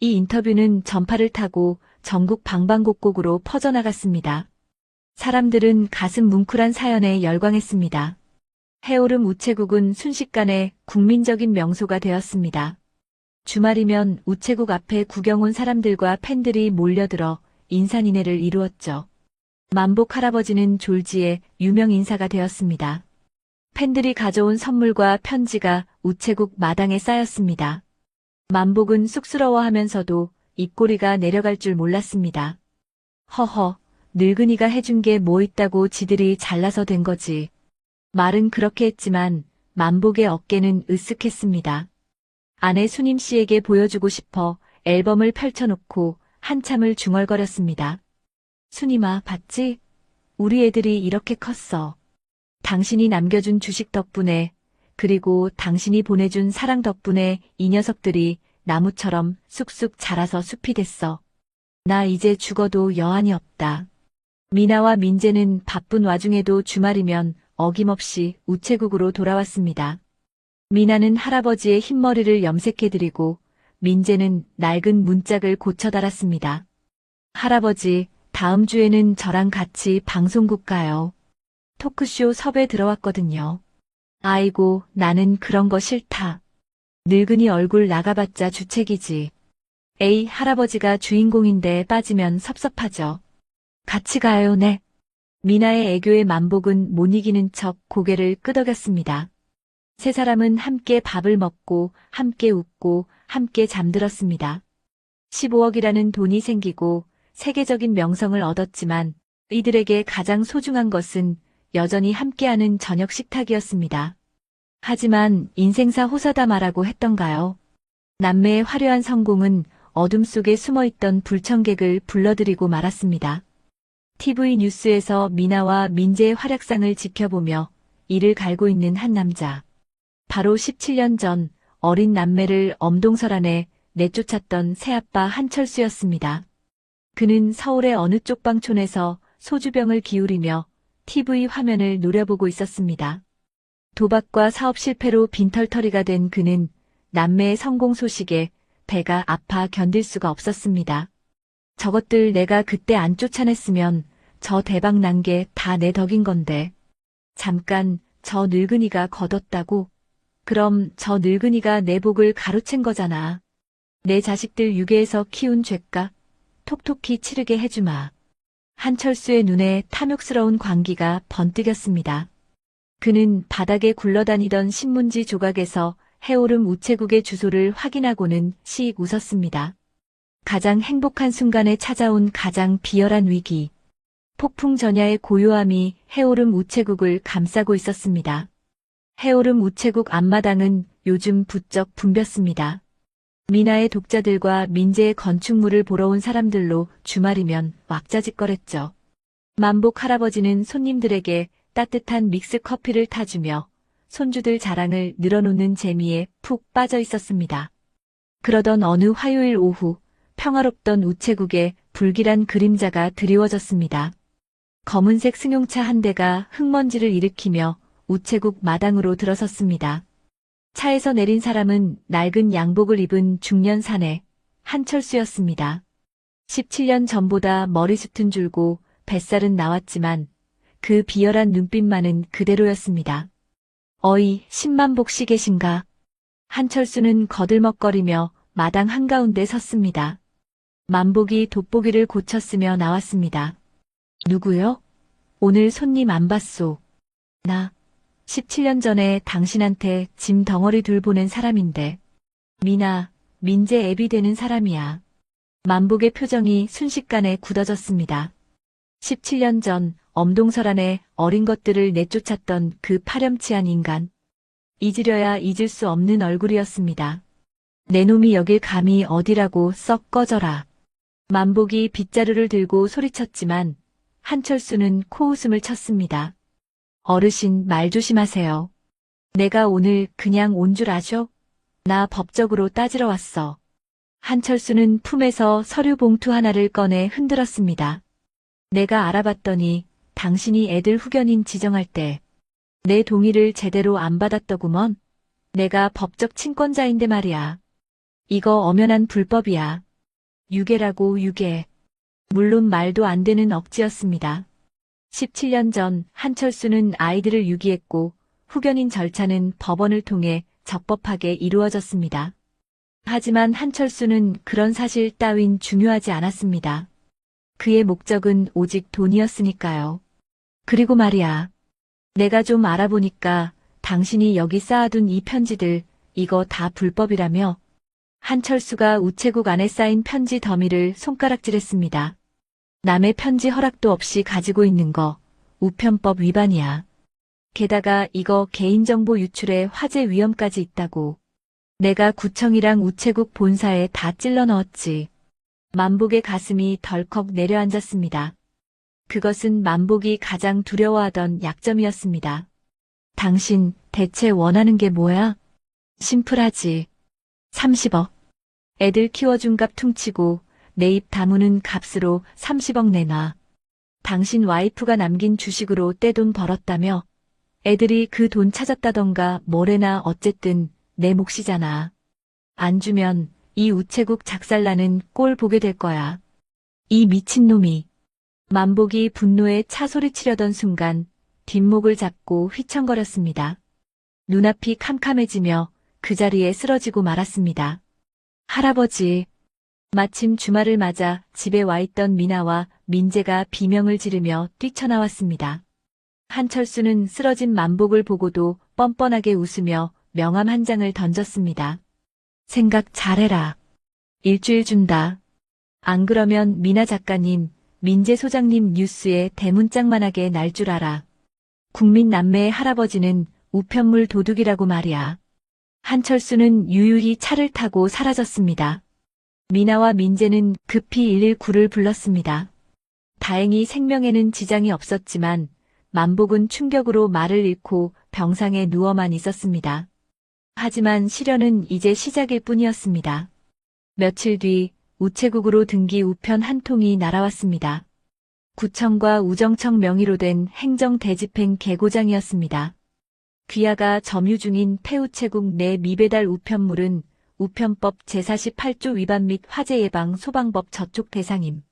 이 인터뷰는 전파를 타고 전국 방방곡곡으로 퍼져나갔습니다. 사람들은 가슴 뭉클한 사연에 열광했습니다. 해오름 우체국은 순식간에 국민적인 명소가 되었습니다. 주말이면 우체국 앞에 구경 온 사람들과 팬들이 몰려들어 인산인해를 이루었죠. 만복 할아버지는 졸지에 유명 인사가 되었습니다. 팬들이 가져온 선물과 편지가 우체국 마당에 쌓였습니다. 만복은 쑥스러워하면서도 입꼬리가 내려갈 줄 몰랐습니다. 허허, 늙은이가 해준 게 뭐 있다고 지들이 잘나서 된 거지. 말은 그렇게 했지만 만복의 어깨는 으쓱했습니다. 아내 수님 씨에게 보여주고 싶어 앨범을 펼쳐놓고 한참을 중얼거렸습니다. 수님아, 봤지? 우리 애들이 이렇게 컸어. 당신이 남겨준 주식 덕분에, 그리고 당신이 보내준 사랑 덕분에 이 녀석들이 나무처럼 쑥쑥 자라서 숲이 됐어. 나 이제 죽어도 여한이 없다. 미나와 민재는 바쁜 와중에도 주말이면 어김없이 우체국으로 돌아왔습니다. 미나는 할아버지의 흰머리를 염색해드리고 민재는 낡은 문짝을 고쳐 달았습니다. 할아버지, 다음 주에는 저랑 같이 방송국 가요. 토크쇼 섭외 들어왔거든요. 아이고, 나는 그런 거 싫다. 늙은이 얼굴 나가봤자 주책이지. 에이, 할아버지가 주인공인데 빠지면 섭섭하죠. 같이 가요, 네. 미나의 애교에 만복은 못 이기는 척 고개를 끄덕였습니다. 세 사람은 함께 밥을 먹고 함께 웃고 함께 잠들었습니다. 15억이라는 돈이 생기고 세계적인 명성을 얻었지만 이들에게 가장 소중한 것은 여전히 함께하는 저녁 식탁이었습니다. 하지만 인생사 호사다 말하고 했던가요? 남매의 화려한 성공은 어둠 속에 숨어있던 불청객을 불러들이고 말았습니다. TV 뉴스에서 미나와 민재의 활약상을 지켜보며 이를 갈고 있는 한 남자. 바로 17년 전 어린 남매를 엄동설 안에 내쫓았던 새아빠 한철수였습니다. 그는 서울의 어느 쪽방촌에서 소주병을 기울이며 TV 화면을 노려보고 있었습니다. 도박과 사업 실패로 빈털터리가 된 그는 남매의 성공 소식에 배가 아파 견딜 수가 없었습니다. 저것들 내가 그때 안 쫓아냈으면 저 대박 난 게 다 내 덕인 건데. 잠깐 저 늙은이가 걷었다고? 그럼 저 늙은이가 내 복을 가로챈 거잖아. 내 자식들 유괴해서 키운 죄값 톡톡히 치르게 해주마. 한철수의 눈에 탐욕스러운 광기가 번뜩였습니다. 그는 바닥에 굴러다니던 신문지 조각에서 해오름 우체국의 주소를 확인하고는 씩 웃었습니다. 가장 행복한 순간에 찾아온 가장 비열한 위기. 폭풍 전야의 고요함이 해오름 우체국을 감싸고 있었습니다. 해오름 우체국 앞마당은 요즘 부쩍 붐볐습니다. 미나의 독자들과 민재의 건축물을 보러 온 사람들로 주말이면 왁자지껄했죠. 만복 할아버지는 손님들에게 따뜻한 믹스 커피를 타주며 손주들 자랑을 늘어놓는 재미에 푹 빠져 있었습니다. 그러던 어느 화요일 오후 평화롭던 우체국에 불길한 그림자가 드리워졌습니다. 검은색 승용차 한 대가 흙먼지를 일으키며 우체국 마당으로 들어섰습니다. 차에서 내린 사람은 낡은 양복을 입은 중년 사내 한철수였습니다. 17년 전보다 머리숱은 줄고 뱃살은 나왔지만 그 비열한 눈빛만은 그대로였습니다. 어이, 10만복 씨 계신가? 한철수는 거들먹거리며 마당 한가운데 섰습니다. 만복이 돋보기를 고쳤으며 나왔습니다. 누구요? 오늘 손님 안 봤소. 나 17년 전에 당신한테 짐 덩어리 둘 보낸 사람인데. 미나, 민재 애비 되는 사람이야. 만복의 표정이 순식간에 굳어졌습니다. 17년 전 엄동설 안에 어린 것들을 내쫓았던 그 파렴치한 인간. 잊으려야 잊을 수 없는 얼굴이었습니다. 내 놈이 여길 감히 어디라고 썩 꺼져라. 만복이 빗자루를 들고 소리쳤지만 한철수는 코웃음을 쳤습니다. 어르신 말 조심하세요. 내가 오늘 그냥 온 줄 아셔? 나 법적으로 따지러 왔어. 한철수는 품에서 서류 봉투 하나를 꺼내 흔들었습니다. 내가 알아봤더니 당신이 애들 후견인 지정할 때 내 동의를 제대로 안 받았더구먼. 내가 법적 친권자인데 말이야. 이거 엄연한 불법이야. 유괴라고 유괴. 물론 말도 안 되는 억지였습니다. 17년 전 한철수는 아이들을 유기했고 후견인 절차는 법원을 통해 적법하게 이루어졌습니다. 하지만 한철수는 그런 사실 따윈 중요하지 않았습니다. 그의 목적은 오직 돈이었으니까요. 그리고 말이야. 내가 좀 알아보니까 당신이 여기 쌓아둔 이 편지들 이거 다 불법이라며. 한철수가 우체국 안에 쌓인 편지 더미를 손가락질했습니다. 남의 편지 허락도 없이 가지고 있는 거 우편법 위반이야. 게다가 이거 개인정보 유출에 화재 위험까지 있다고. 내가 구청이랑 우체국 본사에 다 찔러 넣었지. 만복의 가슴이 덜컥 내려앉았습니다. 그것은 만복이 가장 두려워하던 약점이었습니다. 당신 대체 원하는 게 뭐야? 심플하지. 30억. 애들 키워준 값 퉁치고 내 입 다무는 값으로 30억 내놔. 당신 와이프가 남긴 주식으로 떼돈 벌었다며. 애들이 그 돈 찾았다던가 뭐래나 어쨌든 내 몫이잖아. 안 주면 이 우체국 작살나는 꼴 보게 될 거야. 이 미친놈이. 만복이 분노에 차 소리치려던 순간 뒷목을 잡고 휘청거렸습니다. 눈앞이 캄캄해지며 그 자리에 쓰러지고 말았습니다. 할아버지. 마침 주말을 맞아 집에 와 있던 미나와 민재가 비명을 지르며 뛰쳐나왔습니다. 한철수는 쓰러진 만복을 보고도 뻔뻔하게 웃으며 명함 한 장을 던졌습니다. 생각 잘해라. 일주일 준다. 안 그러면 미나 작가님, 민재 소장님 뉴스에 대문짝만하게 날 줄 알아. 국민 남매의 할아버지는 우편물 도둑이라고 말이야. 한철수는 유유히 차를 타고 사라졌습니다. 미나와 민재는 급히 119를 불렀습니다. 다행히 생명에는 지장이 없었지만 만복은 충격으로 말을 잃고 병상에 누워만 있었습니다. 하지만 시련은 이제 시작일 뿐이었습니다. 며칠 뒤 우체국으로 등기 우편 한 통이 날아왔습니다. 구청과 우정청 명의로 된 행정대집행 개고장이었습니다. 귀하가 점유 중인 폐우체국 내 미배달 우편물은 우편법 제48조 위반 및 화재 예방 소방법 저촉 대상임.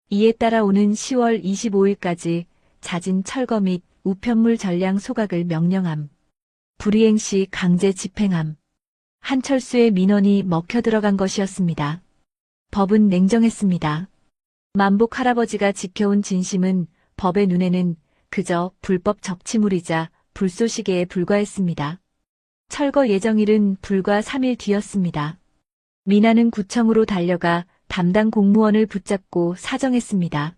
이에 따라 오는 10월 25일까지 잦은 철거 및 우편물 전량 소각을 명령함. 불이행 시 강제 집행함. 한철수의 민원이 먹혀 들어간 것이었습니다. 법은 냉정했습니다. 만복 할아버지가 지켜온 진심은 법의 눈에는 그저 불법 적치물이자 불쏘시개에 불과했습니다. 철거 예정일은 불과 3일 뒤였습니다. 미나는 구청으로 달려가 담당 공무원을 붙잡고 사정했습니다.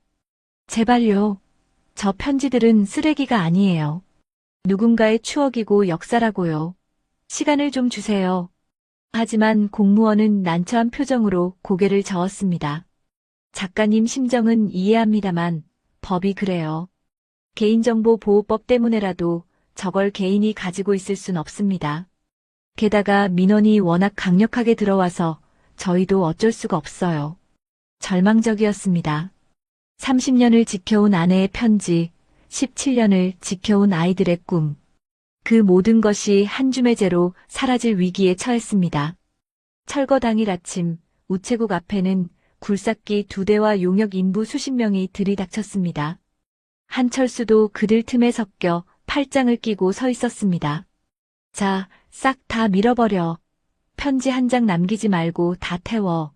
제발요. 저 편지들은 쓰레기가 아니에요. 누군가의 추억이고 역사라고요. 시간을 좀 주세요. 하지만 공무원은 난처한 표정으로 고개를 저었습니다. 작가님 심정은 이해합니다만 법이 그래요. 개인정보보호법 때문에라도 저걸 개인이 가지고 있을 순 없습니다. 게다가 민원이 워낙 강력하게 들어와서 저희도 어쩔 수가 없어요. 절망적이었습니다. 30년을 지켜온 아내의 편지, 17년을 지켜온 아이들의 꿈. 그 모든 것이 한 줌의 재로 사라질 위기에 처했습니다. 철거 당일 아침, 우체국 앞에는 굴삭기 2대와 용역 인부 수십 명이 들이닥쳤습니다. 한철수도 그들 틈에 섞여 팔짱을 끼고 서 있었습니다. 자, 싹 다 밀어버려. 편지 한 장 남기지 말고 다 태워.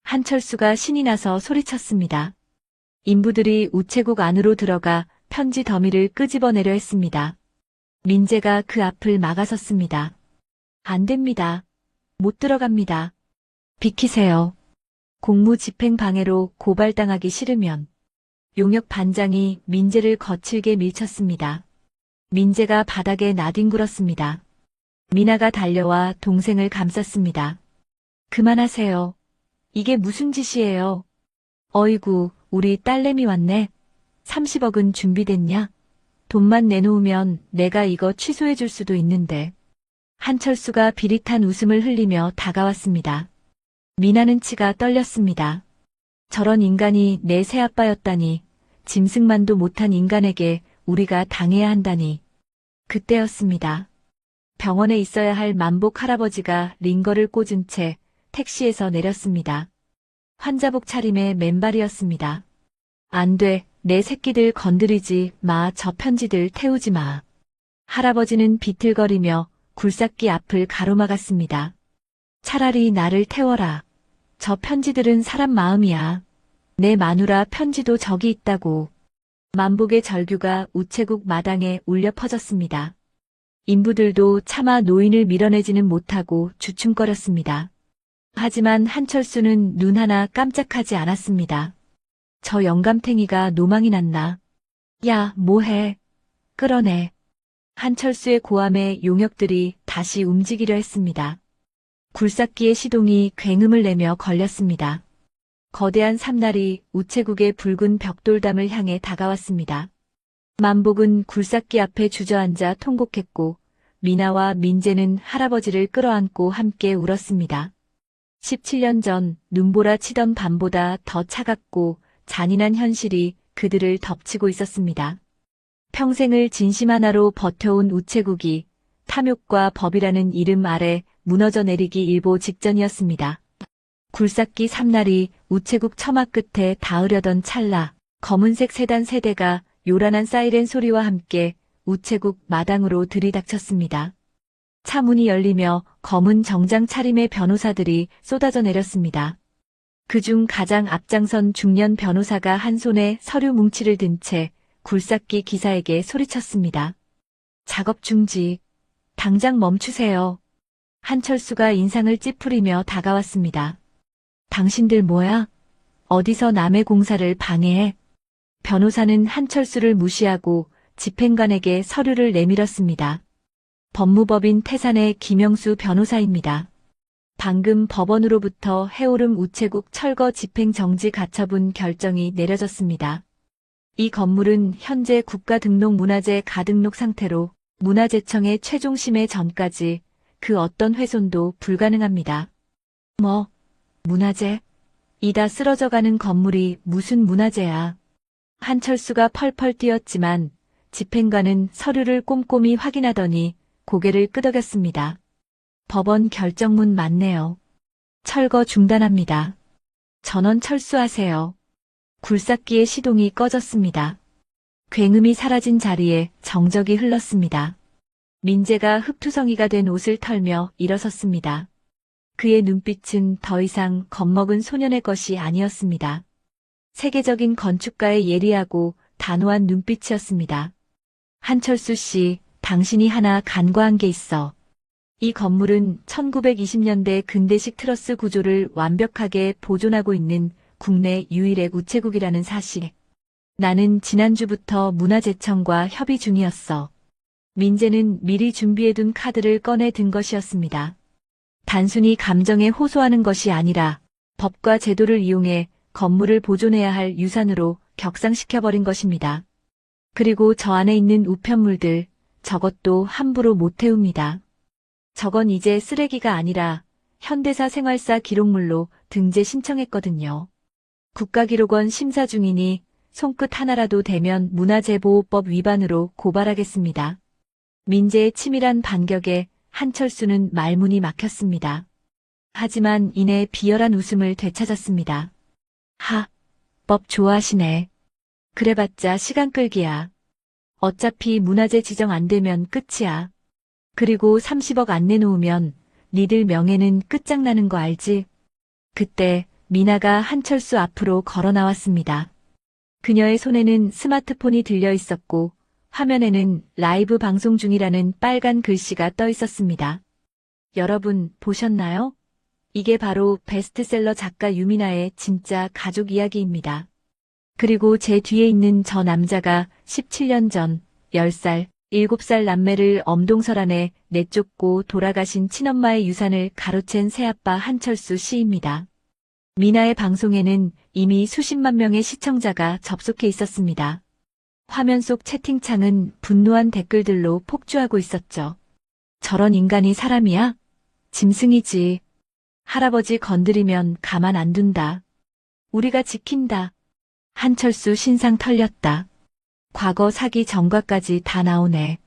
한철수가 신이 나서 소리쳤습니다. 인부들이 우체국 안으로 들어가 편지 더미를 끄집어내려 했습니다. 민재가 그 앞을 막아섰습니다. 안 됩니다. 못 들어갑니다. 비키세요. 공무집행방해로 고발당하기 싫으면. 용역 반장이 민재를 거칠게 밀쳤습니다. 민재가 바닥에 나뒹굴었습니다. 미나가 달려와 동생을 감쌌습니다. 그만하세요. 이게 무슨 짓이에요? 어이구, 우리 딸내미 왔네. 30억은 준비됐냐? 돈만 내놓으면 내가 이거 취소해 줄 수도 있는데. 한철수가 비릿한 웃음을 흘리며 다가왔습니다. 미나는 치가 떨렸습니다. 저런 인간이 내 새아빠였다니, 짐승만도 못한 인간에게 우리가 당해야 한다니. 그때였습니다. 병원에 있어야 할 만복 할아버지가 링거를 꽂은 채 택시에서 내렸습니다. 환자복 차림의 맨발이었습니다. 안 돼, 내 새끼들 건드리지 마, 저 편지들 태우지 마. 할아버지는 비틀거리며 굴삭기 앞을 가로막았습니다. 차라리 나를 태워라. 저 편지들은 사람 마음이야. 내 마누라 편지도 저기 있다고. 만복의 절규가 우체국 마당에 울려 퍼졌습니다. 인부들도 차마 노인을 밀어내지는 못하고 주춤거렸습니다. 하지만 한철수는 눈 하나 깜짝하지 않았습니다. 저 영감탱이가 노망이 났나? 야, 뭐해? 끌어내. 한철수의 고함에 용역들이 다시 움직이려 했습니다. 굴삭기의 시동이 굉음을 내며 걸렸습니다. 거대한 삼날이 우체국의 붉은 벽돌담을 향해 다가왔습니다. 만복은 굴삭기 앞에 주저앉아 통곡했고 미나와 민재는 할아버지를 끌어안고 함께 울었습니다. 17년 전 눈보라 치던 밤보다 더 차갑고 잔인한 현실이 그들을 덮치고 있었습니다. 평생을 진심 하나로 버텨온 우체국이 탐욕과 법이라는 이름 아래 무너져 내리기 일보 직전이었습니다. 굴삭기 삼날이 우체국 처마 끝에 닿으려던 찰나 검은색 세단 세대가 요란한 사이렌 소리와 함께 우체국 마당으로 들이닥쳤습니다. 차문이 열리며 검은 정장 차림의 변호사들이 쏟아져 내렸습니다. 그중 가장 앞장선 중년 변호사가 한 손에 서류 뭉치를 든 채 굴삭기 기사에게 소리쳤습니다. 작업 중지. 당장 멈추세요. 한철수가 인상을 찌푸리며 다가왔습니다. 당신들 뭐야? 어디서 남의 공사를 방해해? 변호사는 한철수를 무시하고 집행관에게 서류를 내밀었습니다. 법무법인 태산의 김영수 변호사입니다. 방금 법원으로부터 해오름 우체국 철거 집행정지 가처분 결정이 내려졌습니다. 이 건물은 현재 국가등록문화재 가등록 상태로 문화재청의 최종 심의 전까지 그 어떤 훼손도 불가능합니다. 뭐, 문화재? 이다 쓰러져가는 건물이 무슨 문화재야. 한철수가 펄펄 뛰었지만 집행관은 서류를 꼼꼼히 확인하더니 고개를 끄덕였습니다. 법원 결정문 맞네요. 철거 중단합니다. 전원 철수하세요. 굴삭기의 시동이 꺼졌습니다. 굉음이 사라진 자리에 정적이 흘렀습니다. 민재가 흙투성이가 된 옷을 털며 일어섰습니다. 그의 눈빛은 더 이상 겁먹은 소년의 것이 아니었습니다. 세계적인 건축가의 예리하고 단호한 눈빛이었습니다. 한철수 씨, 당신이 하나 간과한 게 있어. 이 건물은 1920년대 근대식 트러스 구조를 완벽하게 보존하고 있는 국내 유일의 우체국이라는 사실. 나는 지난주부터 문화재청과 협의 중이었어. 민재는 미리 준비해둔 카드를 꺼내 든 것이었습니다. 단순히 감정에 호소하는 것이 아니라 법과 제도를 이용해 건물을 보존해야 할 유산으로 격상시켜버린 것입니다. 그리고 저 안에 있는 우편물들, 저것도 함부로 못 태웁니다. 저건 이제 쓰레기가 아니라 현대사 생활사 기록물로 등재 신청했거든요. 국가기록원 심사 중이니 손끝 하나라도 대면 문화재보호법 위반으로 고발하겠습니다. 민재의 치밀한 반격에 한철수는 말문이 막혔습니다. 하지만 이내 비열한 웃음을 되찾았습니다. 법 좋아하시네. 그래봤자 시간 끌기야. 어차피 문화재 지정 안 되면 끝이야. 그리고 30억 안 내놓으면 니들 명예는 끝장나는 거 알지? 그때 미나가 한철수 앞으로 걸어 나왔습니다. 그녀의 손에는 스마트폰이 들려 있었고 화면에는 라이브 방송 중이라는 빨간 글씨가 떠 있었습니다. 여러분 보셨나요? 이게 바로 베스트셀러 작가 유미나의 진짜 가족 이야기입니다. 그리고 제 뒤에 있는 저 남자가 17년 전 10살, 7살 남매를 엄동설 안에 내쫓고 돌아가신 친엄마의 유산을 가로챈 새아빠 한철수 씨입니다. 미나의 방송에는 이미 수십만 명의 시청자가 접속해 있었습니다. 화면 속 채팅창은 분노한 댓글들로 폭주하고 있었죠. 저런 인간이 사람이야? 짐승이지. 할아버지 건드리면 가만 안 둔다. 우리가 지킨다. 한철수 신상 털렸다. 과거 사기 전과까지 다 나오네.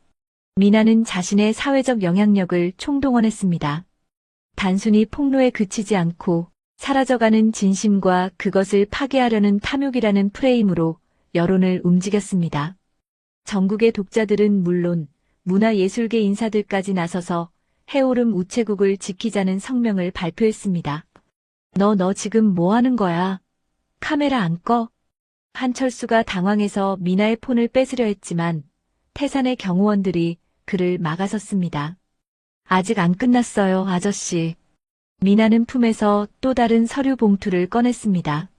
미나는 자신의 사회적 영향력을 총동원했습니다. 단순히 폭로에 그치지 않고 사라져가는 진심과 그것을 파괴하려는 탐욕이라는 프레임으로 여론을 움직였습니다. 전국의 독자들은 물론 문화예술계 인사들까지 나서서 해오름 우체국을 지키자는 성명을 발표했습니다. 너 지금 뭐 하는 거야? 카메라 안 꺼? 한철수가 당황해서 미나의 폰을 뺏으려 했지만 태산의 경호원들이 그를 막아섰습니다. 아직 안 끝났어요, 아저씨. 미나는 품에서 또 다른 서류 봉투를 꺼냈습니다.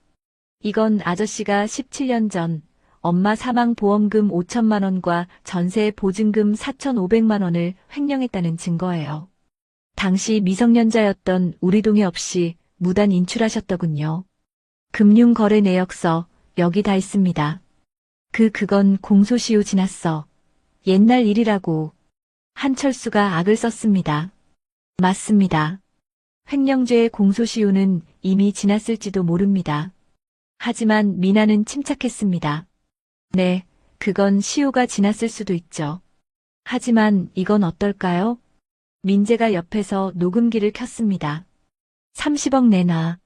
이건 아저씨가 17년 전 엄마 사망 보험금 5천만 원과 전세 보증금 4,500만 원을 횡령했다는 증거예요. 당시 미성년자였던 우리 동의 없이 무단 인출하셨더군요. 금융거래 내역서 여기 다 있습니다. 그건 공소시효 지났어. 옛날 일이라고. 한철수가 악을 썼습니다. 맞습니다. 횡령죄의 공소시효는 이미 지났을지도 모릅니다. 하지만 미나는 침착했습니다. 네, 그건 시효가 지났을 수도 있죠. 하지만 이건 어떨까요? 민재가 옆에서 녹음기를 켰습니다. 30억 내놔.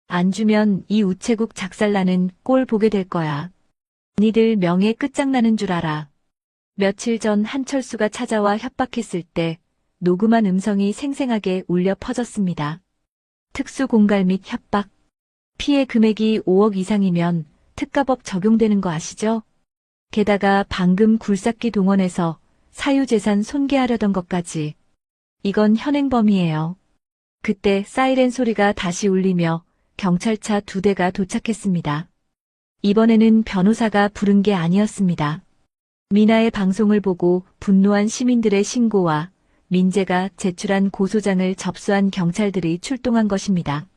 안 주면 이 우체국 작살나는 꼴 보게 될 거야. 니들 명예 끝장나는 줄 알아. 며칠 전 한철수가 찾아와 협박했을 때 녹음한 음성이 생생하게 울려 퍼졌습니다. 특수공갈 및 협박. 피해 금액이 5억 이상이면 특가법 적용되는 거 아시죠? 게다가 방금 굴삭기 동원해서 사유재산 손괴하려던 것까지. 이건 현행범이에요. 그때 사이렌 소리가 다시 울리며 경찰차 2대가 도착했습니다. 이번에는 변호사가 부른 게 아니었습니다. 미나의 방송을 보고 분노한 시민들의 신고와 민재가 제출한 고소장을 접수한 경찰들이 출동한 것입니다.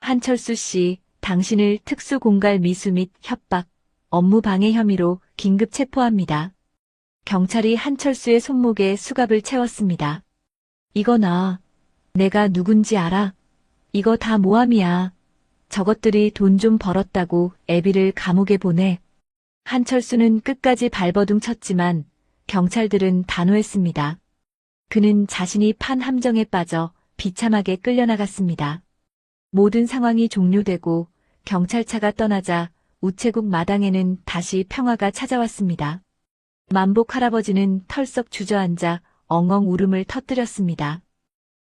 한철수 씨, 당신을 특수공갈 미수 및 협박, 업무 방해 혐의로 긴급 체포합니다. 경찰이 한철수의 손목에 수갑을 채웠습니다. 이거 내가 누군지 알아? 이거 다 모함이야. 저것들이 돈 좀 벌었다고 애비를 감옥에 보내. 한철수는 끝까지 발버둥 쳤지만 경찰들은 단호했습니다. 그는 자신이 판 함정에 빠져 비참하게 끌려나갔습니다. 모든 상황이 종료되고 경찰차가 떠나자 우체국 마당에는 다시 평화가 찾아왔습니다. 만복 할아버지는 털썩 주저앉아 엉엉 울음을 터뜨렸습니다.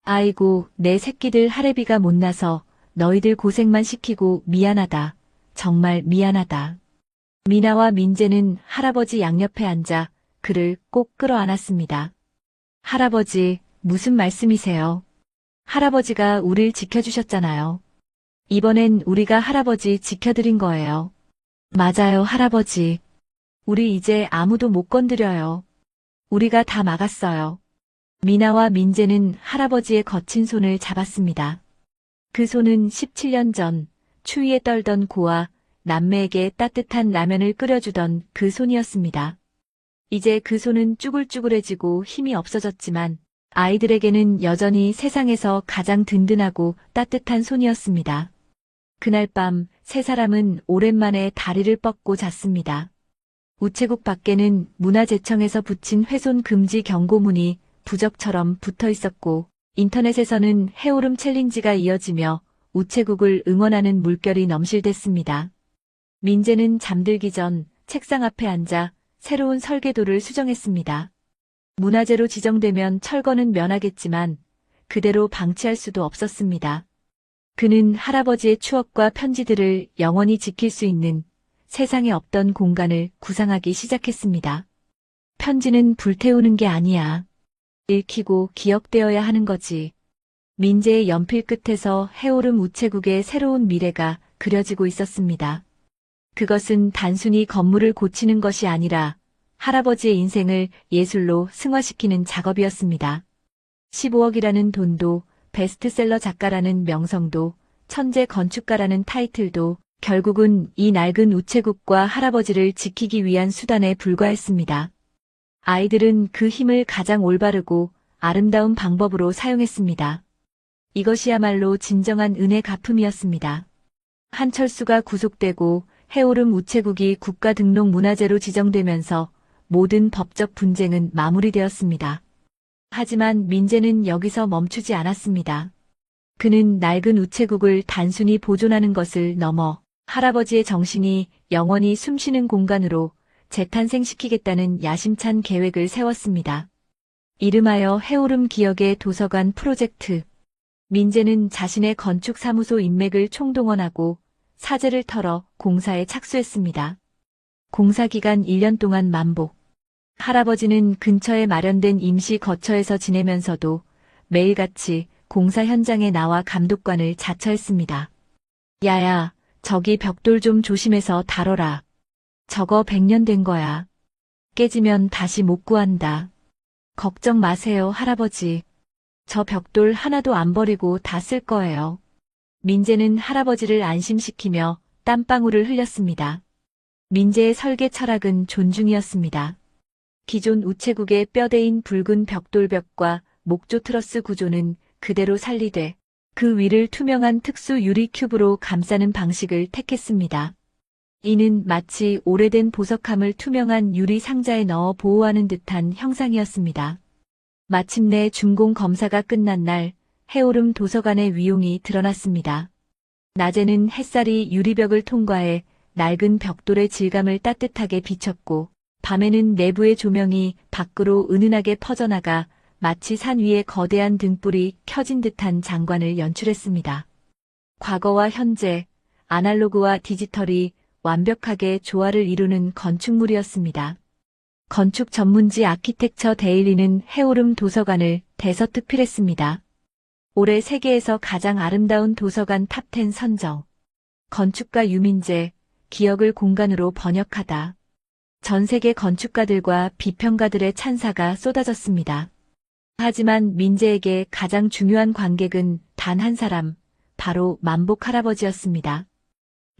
아이고, 내 새끼들 할애비가 못나서 너희들 고생만 시키고 미안하다. 정말 미안하다. 미나와 민재는 할아버지 양옆에 앉아 그를 꼭 끌어안았습니다. 할아버지, 무슨 말씀이세요? 할아버지가 우릴 지켜주셨잖아요. 이번엔 우리가 할아버지 지켜드린 거예요. 맞아요, 할아버지. 우리 이제 아무도 못 건드려요. 우리가 다 막았어요. 미나와 민재는 할아버지의 거친 손을 잡았습니다. 그 손은 17년 전 추위에 떨던 고아 남매에게 따뜻한 라면을 끓여주던 그 손이었습니다. 이제 그 손은 쭈글쭈글해지고 힘이 없어졌지만 아이들에게는 여전히 세상에서 가장 든든하고 따뜻한 손이었습니다. 그날 밤 세 사람은 오랜만에 다리를 뻗고 잤습니다. 우체국 밖에는 문화재청에서 붙인 훼손 금지 경고문이 부적처럼 붙어 있었고 인터넷에서는 해오름 챌린지가 이어지며 우체국을 응원하는 물결이 넘실댔습니다. 민재는 잠들기 전 책상 앞에 앉아 새로운 설계도를 수정했습니다. 문화재로 지정되면 철거는 면하겠지만 그대로 방치할 수도 없었습니다. 그는 할아버지의 추억과 편지들을 영원히 지킬 수 있는 세상에 없던 공간을 구상하기 시작했습니다. 편지는 불태우는 게 아니야. 읽히고 기억되어야 하는 거지. 민재의 연필 끝에서 해오름 우체국의 새로운 미래가 그려지고 있었습니다. 그것은 단순히 건물을 고치는 것이 아니라 할아버지의 인생을 예술로 승화시키는 작업이었습니다. 15억이라는 돈도 베스트셀러 작가라는 명성도 천재 건축가라는 타이틀도 결국은 이 낡은 우체국과 할아버지를 지키기 위한 수단에 불과했습니다. 아이들은 그 힘을 가장 올바르고 아름다운 방법으로 사용했습니다. 이것이야말로 진정한 은혜 갚음이었습니다. 한철수가 구속되고 해오름 우체국이 국가등록문화재로 지정되면서 모든 법적 분쟁은 마무리되었습니다. 하지만 민재는 여기서 멈추지 않았습니다. 그는 낡은 우체국을 단순히 보존하는 것을 넘어 할아버지의 정신이 영원히 숨쉬는 공간으로 재탄생시키겠다는 야심찬 계획을 세웠습니다. 이름하여 해오름 기억의 도서관 프로젝트. 민재는 자신의 건축사무소 인맥을 총동원하고 사재를 털어 공사에 착수했습니다. 공사 기간 1년 동안 만복. 할아버지는 근처에 마련된 임시 거처에서 지내면서도 매일같이 공사 현장에 나와 감독관을 자처했습니다. 야야, 저기 벽돌 좀 조심해서 다뤄라. 저거 100년 된 거야. 깨지면 다시 못 구한다. 걱정 마세요, 할아버지. 저 벽돌 하나도 안 버리고 다 쓸 거예요. 민재는 할아버지를 안심시키며 땀방울을 흘렸습니다. 민재의 설계 철학은 존중이었습니다. 기존 우체국의 뼈대인 붉은 벽돌벽과 목조 트러스 구조는 그대로 살리되 그 위를 투명한 특수 유리 큐브로 감싸는 방식을 택했습니다. 이는 마치 오래된 보석함을 투명한 유리 상자에 넣어 보호하는 듯한 형상이었습니다. 마침내 준공 검사가 끝난 날 해오름 도서관의 위용이 드러났습니다. 낮에는 햇살이 유리벽을 통과해 낡은 벽돌의 질감을 따뜻하게 비췄고 밤에는 내부의 조명이 밖으로 은은하게 퍼져나가 마치 산 위에 거대한 등불이 켜진 듯한 장관을 연출했습니다. 과거와 현재, 아날로그와 디지털이 완벽하게 조화를 이루는 건축물이었습니다. 건축 전문지 아키텍처 데일리는 해오름 도서관을 대서특필했습니다. 올해 세계에서 가장 아름다운 도서관 탑10 선정. 건축가 유민재, 기억을 공간으로 번역하다. 전 세계 건축가들과 비평가들의 찬사가 쏟아졌습니다. 하지만 민재에게 가장 중요한 관객은 단 한 사람, 바로 만복 할아버지였습니다.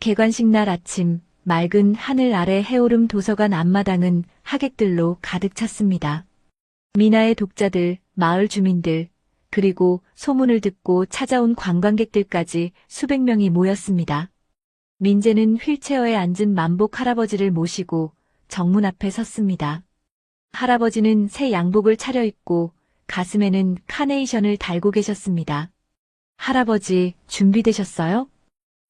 개관식 날 아침, 맑은 하늘 아래 해오름 도서관 앞마당은 하객들로 가득 찼습니다. 미나의 독자들, 마을 주민들, 그리고 소문을 듣고 찾아온 관광객들까지 수백 명이 모였습니다. 민재는 휠체어에 앉은 만복 할아버지를 모시고 정문 앞에 섰습니다. 할아버지는 새 양복을 차려입고 가슴에는 카네이션을 달고 계셨습니다. 할아버지, 준비되셨어요?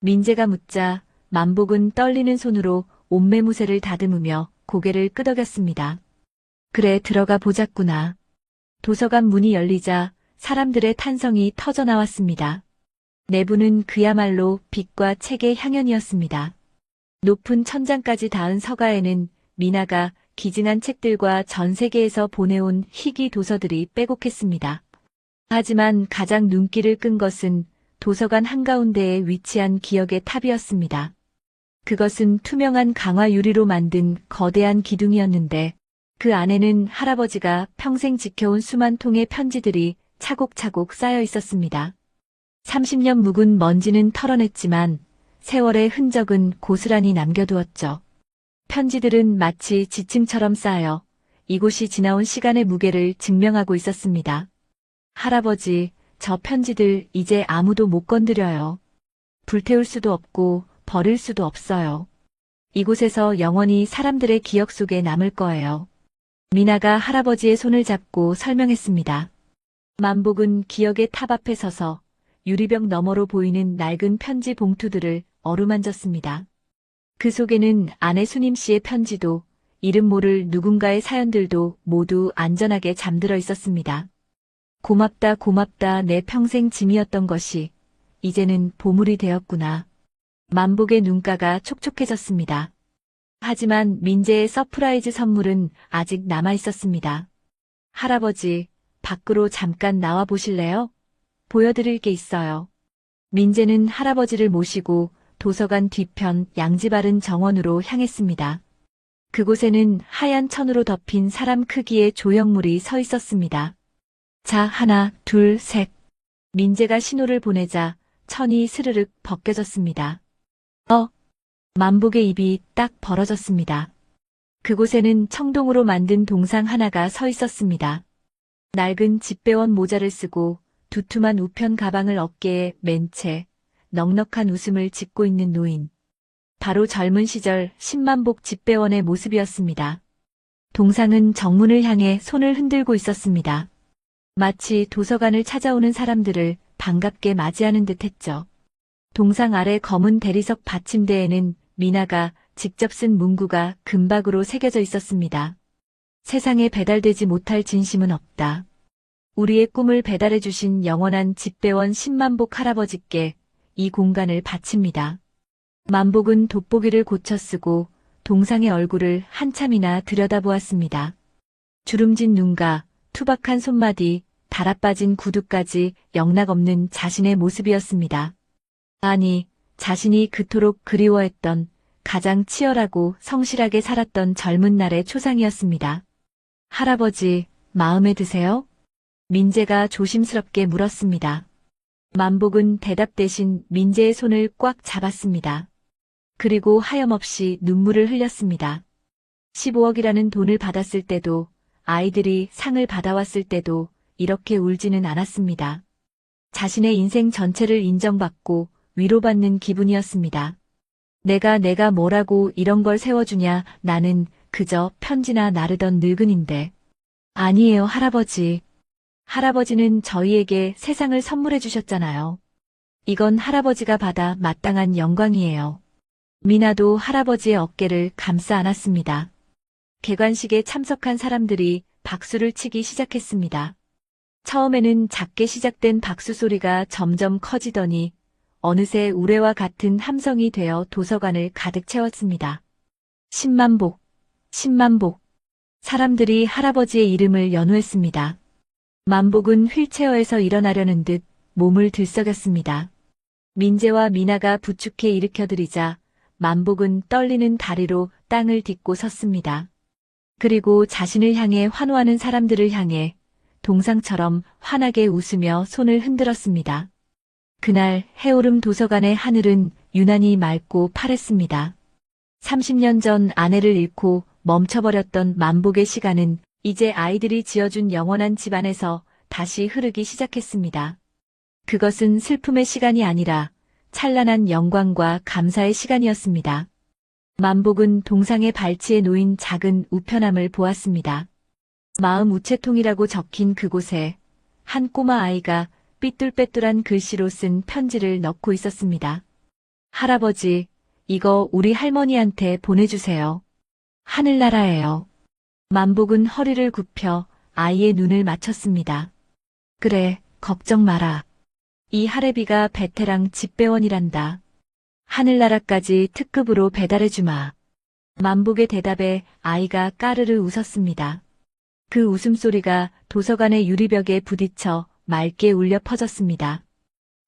민재가 묻자 만복은 떨리는 손으로 옷매무새를 다듬으며 고개를 끄덕였습니다. 그래, 들어가 보자꾸나. 도서관 문이 열리자 사람들의 탄성이 터져나왔습니다. 내부는 그야말로 빛과 책의 향연이었습니다. 높은 천장까지 닿은 서가에는 미나가 기증한 책들과 전 세계에서 보내온 희귀 도서들이 빼곡했습니다. 하지만 가장 눈길을 끈 것은 도서관 한가운데에 위치한 기억의 탑이었습니다. 그것은 투명한 강화 유리로 만든 거대한 기둥이었는데 그 안에는 할아버지가 평생 지켜온 수만 통의 편지들이 차곡차곡 쌓여 있었습니다. 30년 묵은 먼지는 털어냈지만 세월의 흔적은 고스란히 남겨두었죠. 편지들은 마치 지층처럼 쌓여 이곳이 지나온 시간의 무게를 증명하고 있었습니다. 할아버지, 저 편지들 이제 아무도 못 건드려요. 불태울 수도 없고 버릴 수도 없어요. 이곳에서 영원히 사람들의 기억 속에 남을 거예요. 미나가 할아버지의 손을 잡고 설명했습니다. 만복은 기억의 탑 앞에 서서 유리벽 너머로 보이는 낡은 편지 봉투들을 어루만졌습니다. 그 속에는 아내 수님 씨의 편지도 이름 모를 누군가의 사연들도 모두 안전하게 잠들어 있었습니다. 고맙다 고맙다 내 평생 짐이었던 것이 이제는 보물이 되었구나. 만복의 눈가가 촉촉해졌습니다. 하지만 민재의 서프라이즈 선물은 아직 남아 있었습니다. 할아버지, 밖으로 잠깐 나와 보실래요? 보여드릴 게 있어요. 민재는 할아버지를 모시고 도서관 뒤편 양지바른 정원으로 향했습니다. 그곳에는 하얀 천으로 덮인 사람 크기의 조형물이 서 있었습니다. 자, 하나, 둘, 셋. 민재가 신호를 보내자 천이 스르륵 벗겨졌습니다. 만복의 입이 딱 벌어졌습니다. 그곳에는 청동으로 만든 동상 하나가 서 있었습니다. 낡은 집배원 모자를 쓰고 두툼한 우편 가방을 어깨에 맨 채 넉넉한 웃음을 짓고 있는 노인. 바로 젊은 시절 10만복 집배원의 모습이었습니다. 동상은 정문을 향해 손을 흔들고 있었습니다. 마치 도서관을 찾아오는 사람들을 반갑게 맞이하는 듯 했죠. 동상 아래 검은 대리석 받침대에는 미나가 직접 쓴 문구가 금박으로 새겨져 있었습니다. 세상에 배달되지 못할 진심은 없다. 우리의 꿈을 배달해 주신 영원한 집배원 10만복 할아버지께 이 공간을 바칩니다. 만복은 돋보기를 고쳐 쓰고 동상의 얼굴을 한참이나 들여다보았습니다. 주름진 눈과 투박한 손마디, 달아빠진 구두까지 영락없는 자신의 모습이었습니다. 아니, 자신이 그토록 그리워했던 가장 치열하고 성실하게 살았던 젊은 날의 초상이었습니다. 할아버지, 마음에 드세요? 민재가 조심스럽게 물었습니다. 만복은 대답 대신 민재의 손을 꽉 잡았습니다. 그리고 하염없이 눈물을 흘렸습니다. 15억이라는 돈을 받았을 때도, 아이들이 상을 받아왔을 때도 이렇게 울지는 않았습니다. 자신의 인생 전체를 인정받고 위로받는 기분이었습니다. 내가 뭐라고 이런 걸 세워주냐, 나는 그저 편지나 나르던 늙은인데. 아니에요, 할아버지. 할아버지는 저희에게 세상을 선물해 주셨잖아요. 이건 할아버지가 받아 마땅한 영광이에요. 미나도 할아버지의 어깨를 감싸 안았습니다. 개관식에 참석한 사람들이 박수를 치기 시작했습니다. 처음에는 작게 시작된 박수 소리가 점점 커지더니 어느새 우레와 같은 함성이 되어 도서관을 가득 채웠습니다. 10만복, 10만복. 사람들이 할아버지의 이름을 연호했습니다. 만복은 휠체어에서 일어나려는 듯 몸을 들썩였습니다. 민재와 미나가 부축해 일으켜드리자 만복은 떨리는 다리로 땅을 딛고 섰습니다. 그리고 자신을 향해 환호하는 사람들을 향해 동상처럼 환하게 웃으며 손을 흔들었습니다. 그날 해오름 도서관의 하늘은 유난히 맑고 파랬습니다. 30년 전 아내를 잃고 멈춰버렸던 만복의 시간은 이제 아이들이 지어준 영원한 집안에서 다시 흐르기 시작했습니다. 그것은 슬픔의 시간이 아니라 찬란한 영광과 감사의 시간이었습니다. 만복은 동상의 발치에 놓인 작은 우편함을 보았습니다. 마음 우체통이라고 적힌 그곳에 한 꼬마 아이가 삐뚤빼뚤한 글씨로 쓴 편지를 넣고 있었습니다. 할아버지, 이거 우리 할머니한테 보내주세요. 하늘나라예요. 만복은 허리를 굽혀 아이의 눈을 맞췄습니다. 그래, 걱정 마라. 이 할애비가 베테랑 집배원이란다. 하늘나라까지 특급으로 배달해주마. 만복의 대답에 아이가 까르르 웃었습니다. 그 웃음소리가 도서관의 유리벽에 부딪혀 맑게 울려 퍼졌습니다.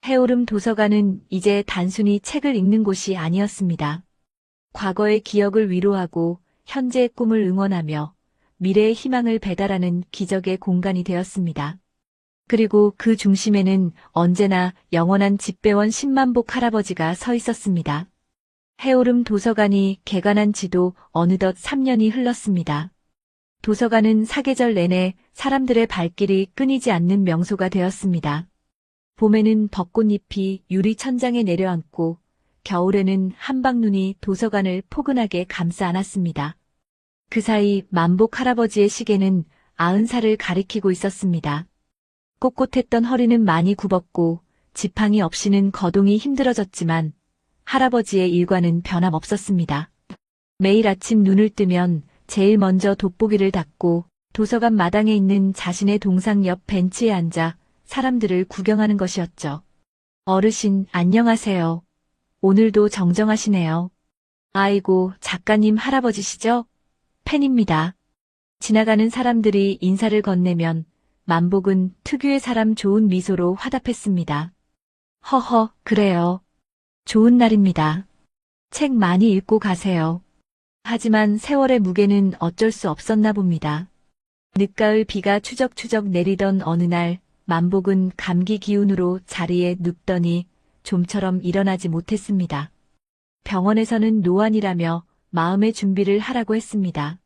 해오름 도서관은 이제 단순히 책을 읽는 곳이 아니었습니다. 과거의 기억을 위로하고 현재의 꿈을 응원하며 미래의 희망을 배달하는 기적의 공간이 되었습니다. 그리고 그 중심에는 언제나 영원한 집배원 10만복 할아버지가 서 있었습니다. 해오름 도서관이 개관한 지도 어느덧 3년이 흘렀습니다. 도서관은 사계절 내내 사람들의 발길이 끊이지 않는 명소가 되었습니다. 봄에는 벚꽃잎이 유리 천장에 내려앉고 겨울에는 한방눈이 도서관을 포근하게 감싸 안았습니다. 그 사이 만복 할아버지의 시계는 90살을 가리키고 있었습니다. 꼿꼿했던 허리는 많이 굽었고 지팡이 없이는 거동이 힘들어졌지만 할아버지의 일과는 변함없었습니다. 매일 아침 눈을 뜨면 제일 먼저 돋보기를 닫고 도서관 마당에 있는 자신의 동상 옆 벤치에 앉아 사람들을 구경하는 것이었죠. 어르신, 안녕하세요. 오늘도 정정하시네요. 아이고, 작가님 할아버지시죠? 팬입니다. 지나가는 사람들이 인사를 건네면 만복은 특유의 사람 좋은 미소로 화답했습니다. 허허, 그래요. 좋은 날입니다. 책 많이 읽고 가세요. 하지만 세월의 무게는 어쩔 수 없었나 봅니다. 늦가을 비가 추적추적 내리던 어느 날 만복은 감기 기운으로 자리에 눕더니 좀처럼 일어나지 못했습니다. 병원에서는 노안이라며 마음의 준비를 하라고 했습니다.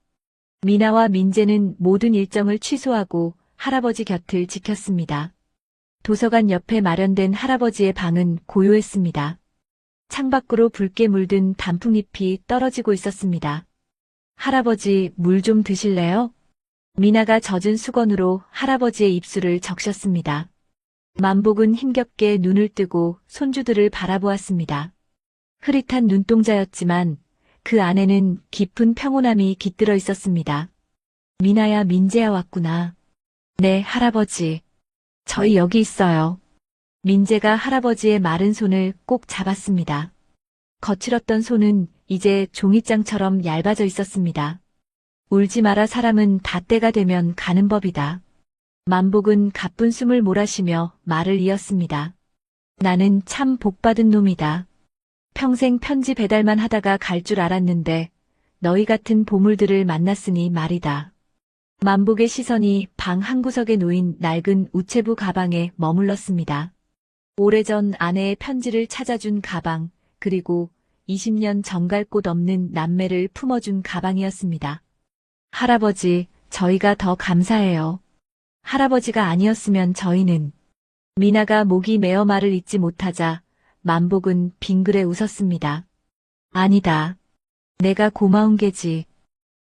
미나와 민재는 모든 일정을 취소하고 할아버지 곁을 지켰습니다. 도서관 옆에 마련된 할아버지의 방은 고요했습니다. 창밖으로 붉게 물든 단풍잎이 떨어지고 있었습니다. 할아버지, 물 좀 드실래요? 미나가 젖은 수건으로 할아버지의 입술을 적셨습니다. 만복은 힘겹게 눈을 뜨고 손주들을 바라보았습니다. 흐릿한 눈동자였지만 그 안에는 깊은 평온함이 깃들어 있었습니다. 미나야, 민재야 왔구나. 네, 할아버지. 저희 여기 있어요. 민재가 할아버지의 마른 손을 꼭 잡았습니다. 거칠었던 손은 이제 종이장처럼 얇아져 있었습니다. 울지 마라, 사람은 다 때가 되면 가는 법이다. 만복은 가쁜 숨을 몰아쉬며 말을 이었습니다. 나는 참 복받은 놈이다. 평생 편지 배달만 하다가 갈 줄 알았는데 너희 같은 보물들을 만났으니 말이다. 만복의 시선이 방 한구석에 놓인 낡은 우체부 가방에 머물렀습니다. 오래전 아내의 편지를 찾아준 가방, 그리고 20년 정갈 곳 없는 남매를 품어준 가방이었습니다. 할아버지, 저희가 더 감사해요. 할아버지가 아니었으면 저희는... 미나가 목이 메어 말을 잇지 못하자 만복은 빙그레 웃었습니다. 아니다. 내가 고마운 게지.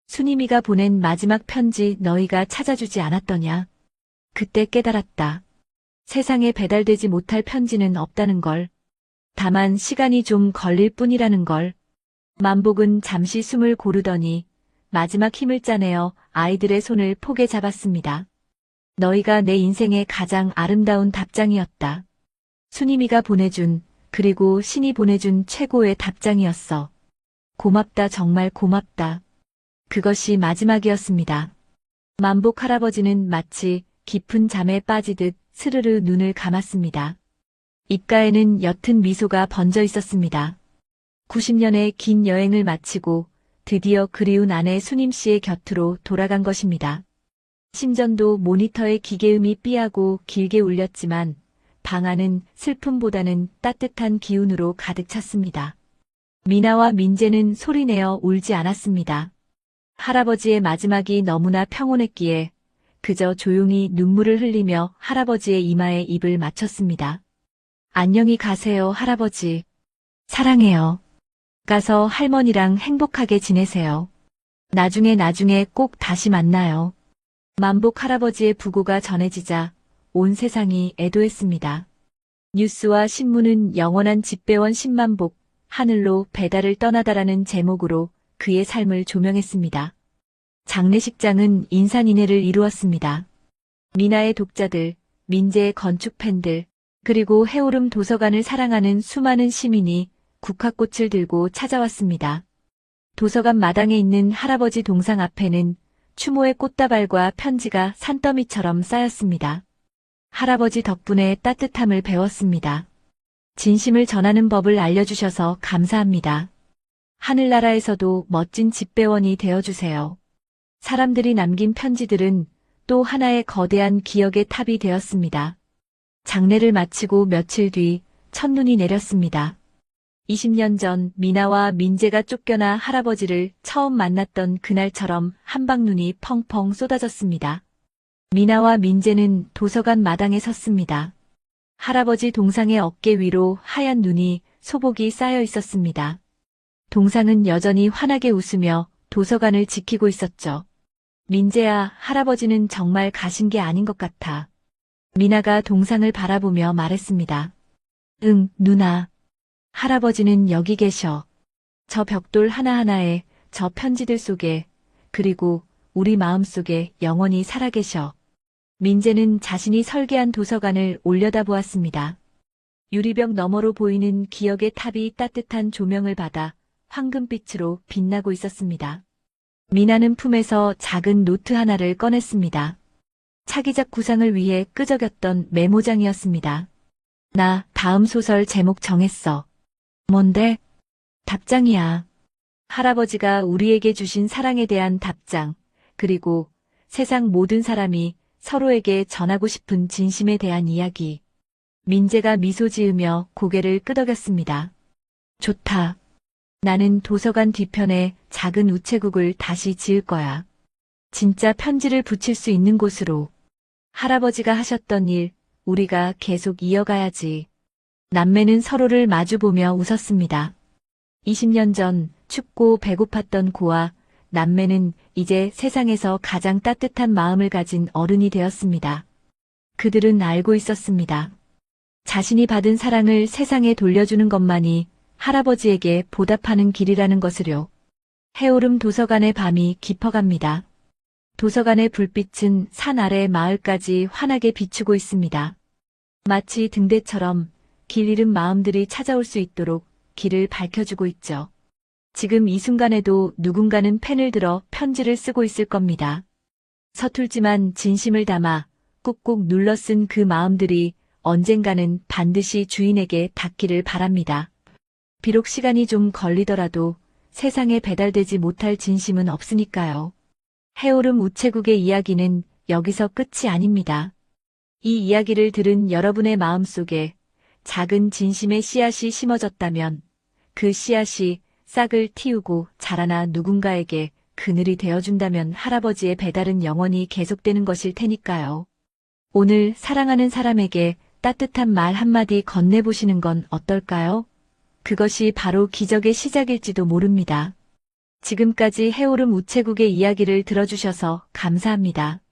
순임이가 보낸 마지막 편지 너희가 찾아주지 않았더냐. 그때 깨달았다. 세상에 배달되지 못할 편지는 없다는 걸. 다만 시간이 좀 걸릴 뿐이라는 걸. 만복은 잠시 숨을 고르더니 마지막 힘을 짜내어 아이들의 손을 포개 잡았습니다. 너희가 내 인생의 가장 아름다운 답장이었다. 순임이가 보내준, 그리고 신이 보내준 최고의 답장이었어. 고맙다, 정말 고맙다. 그것이 마지막이었습니다. 만복 할아버지는 마치 깊은 잠에 빠지듯 스르르 눈을 감았습니다. 입가에는 옅은 미소가 번져 있었습니다. 90년의 긴 여행을 마치고 드디어 그리운 아내 순임 씨의 곁으로 돌아간 것입니다. 심전도 모니터의 기계음이 삐하고 길게 울렸지만 방 안은 슬픔보다는 따뜻한 기운으로 가득 찼습니다. 미나와 민재는 소리내어 울지 않았습니다. 할아버지의 마지막이 너무나 평온했기에 그저 조용히 눈물을 흘리며 할아버지의 이마에 입을 맞췄습니다. 안녕히 가세요, 할아버지. 사랑해요. 가서 할머니랑 행복하게 지내세요. 나중에 꼭 다시 만나요. 만복 할아버지의 부고가 전해지자 온 세상이 애도했습니다. 뉴스와 신문은 영원한 집배원 10만복, 하늘로 배달을 떠나다라는 제목으로 그의 삶을 조명했습니다. 장례식장은 인산인해를 이루었습니다. 미나의 독자들, 민재의 건축팬들, 그리고 해오름 도서관을 사랑하는 수많은 시민이 국화꽃을 들고 찾아왔습니다. 도서관 마당에 있는 할아버지 동상 앞에는 추모의 꽃다발과 편지가 산더미처럼 쌓였습니다. 할아버지 덕분에 따뜻함을 배웠습니다. 진심을 전하는 법을 알려주셔서 감사합니다. 하늘나라에서도 멋진 집배원이 되어주세요. 사람들이 남긴 편지들은 또 하나의 거대한 기억의 탑이 되었습니다. 장례를 마치고 며칠 뒤 첫눈이 내렸습니다. 20년 전 미나와 민재가 쫓겨나 할아버지를 처음 만났던 그날처럼 한방눈이 펑펑 쏟아졌습니다. 미나와 민재는 도서관 마당에 섰습니다. 할아버지 동상의 어깨 위로 하얀 눈이 소복이 쌓여 있었습니다. 동상은 여전히 환하게 웃으며 도서관을 지키고 있었죠. 민재야, 할아버지는 정말 가신 게 아닌 것 같아. 미나가 동상을 바라보며 말했습니다. 응, 누나. 할아버지는 여기 계셔. 저 벽돌 하나하나에, 저 편지들 속에, 그리고 우리 마음속에 영원히 살아계셔. 민재는 자신이 설계한 도서관을 올려다보았습니다. 유리벽 너머로 보이는 기억의 탑이 따뜻한 조명을 받아 황금빛으로 빛나고 있었습니다. 미나는 품에서 작은 노트 하나를 꺼냈습니다. 차기작 구상을 위해 끄적였던 메모장이었습니다. 나 다음 소설 제목 정했어. 뭔데? 답장이야. 할아버지가 우리에게 주신 사랑에 대한 답장, 그리고 세상 모든 사람이 서로에게 전하고 싶은 진심에 대한 이야기. 민재가 미소 지으며 고개를 끄덕였습니다. 좋다. 나는 도서관 뒤편에 작은 우체국을 다시 지을 거야. 진짜 편지를 붙일 수 있는 곳으로. 할아버지가 하셨던 일, 우리가 계속 이어가야지. 남매는 서로를 마주보며 웃었습니다. 20년 전 춥고 배고팠던 고아, 남매는 이제 세상에서 가장 따뜻한 마음을 가진 어른이 되었습니다. 그들은 알고 있었습니다. 자신이 받은 사랑을 세상에 돌려주는 것만이 할아버지에게 보답하는 길이라는 것을요. 해오름 도서관의 밤이 깊어갑니다. 도서관의 불빛은 산 아래 마을까지 환하게 비추고 있습니다. 마치 등대처럼 길 잃은 마음들이 찾아올 수 있도록 길을 밝혀주고 있죠. 지금 이 순간에도 누군가는 펜을 들어 편지를 쓰고 있을 겁니다. 서툴지만 진심을 담아 꾹꾹 눌러 쓴 그 마음들이 언젠가는 반드시 주인에게 닿기를 바랍니다. 비록 시간이 좀 걸리더라도 세상에 배달되지 못할 진심은 없으니까요. 해오름 우체국의 이야기는 여기서 끝이 아닙니다. 이 이야기를 들은 여러분의 마음속에 작은 진심의 씨앗이 심어졌다면 그 씨앗이 싹을 틔우고 자라나 누군가에게 그늘이 되어준다면 할아버지의 배달은 영원히 계속되는 것일 테니까요. 오늘 사랑하는 사람에게 따뜻한 말 한마디 건네보시는 건 어떨까요? 그것이 바로 기적의 시작일지도 모릅니다. 지금까지 해오름 우체국의 이야기를 들어주셔서 감사합니다.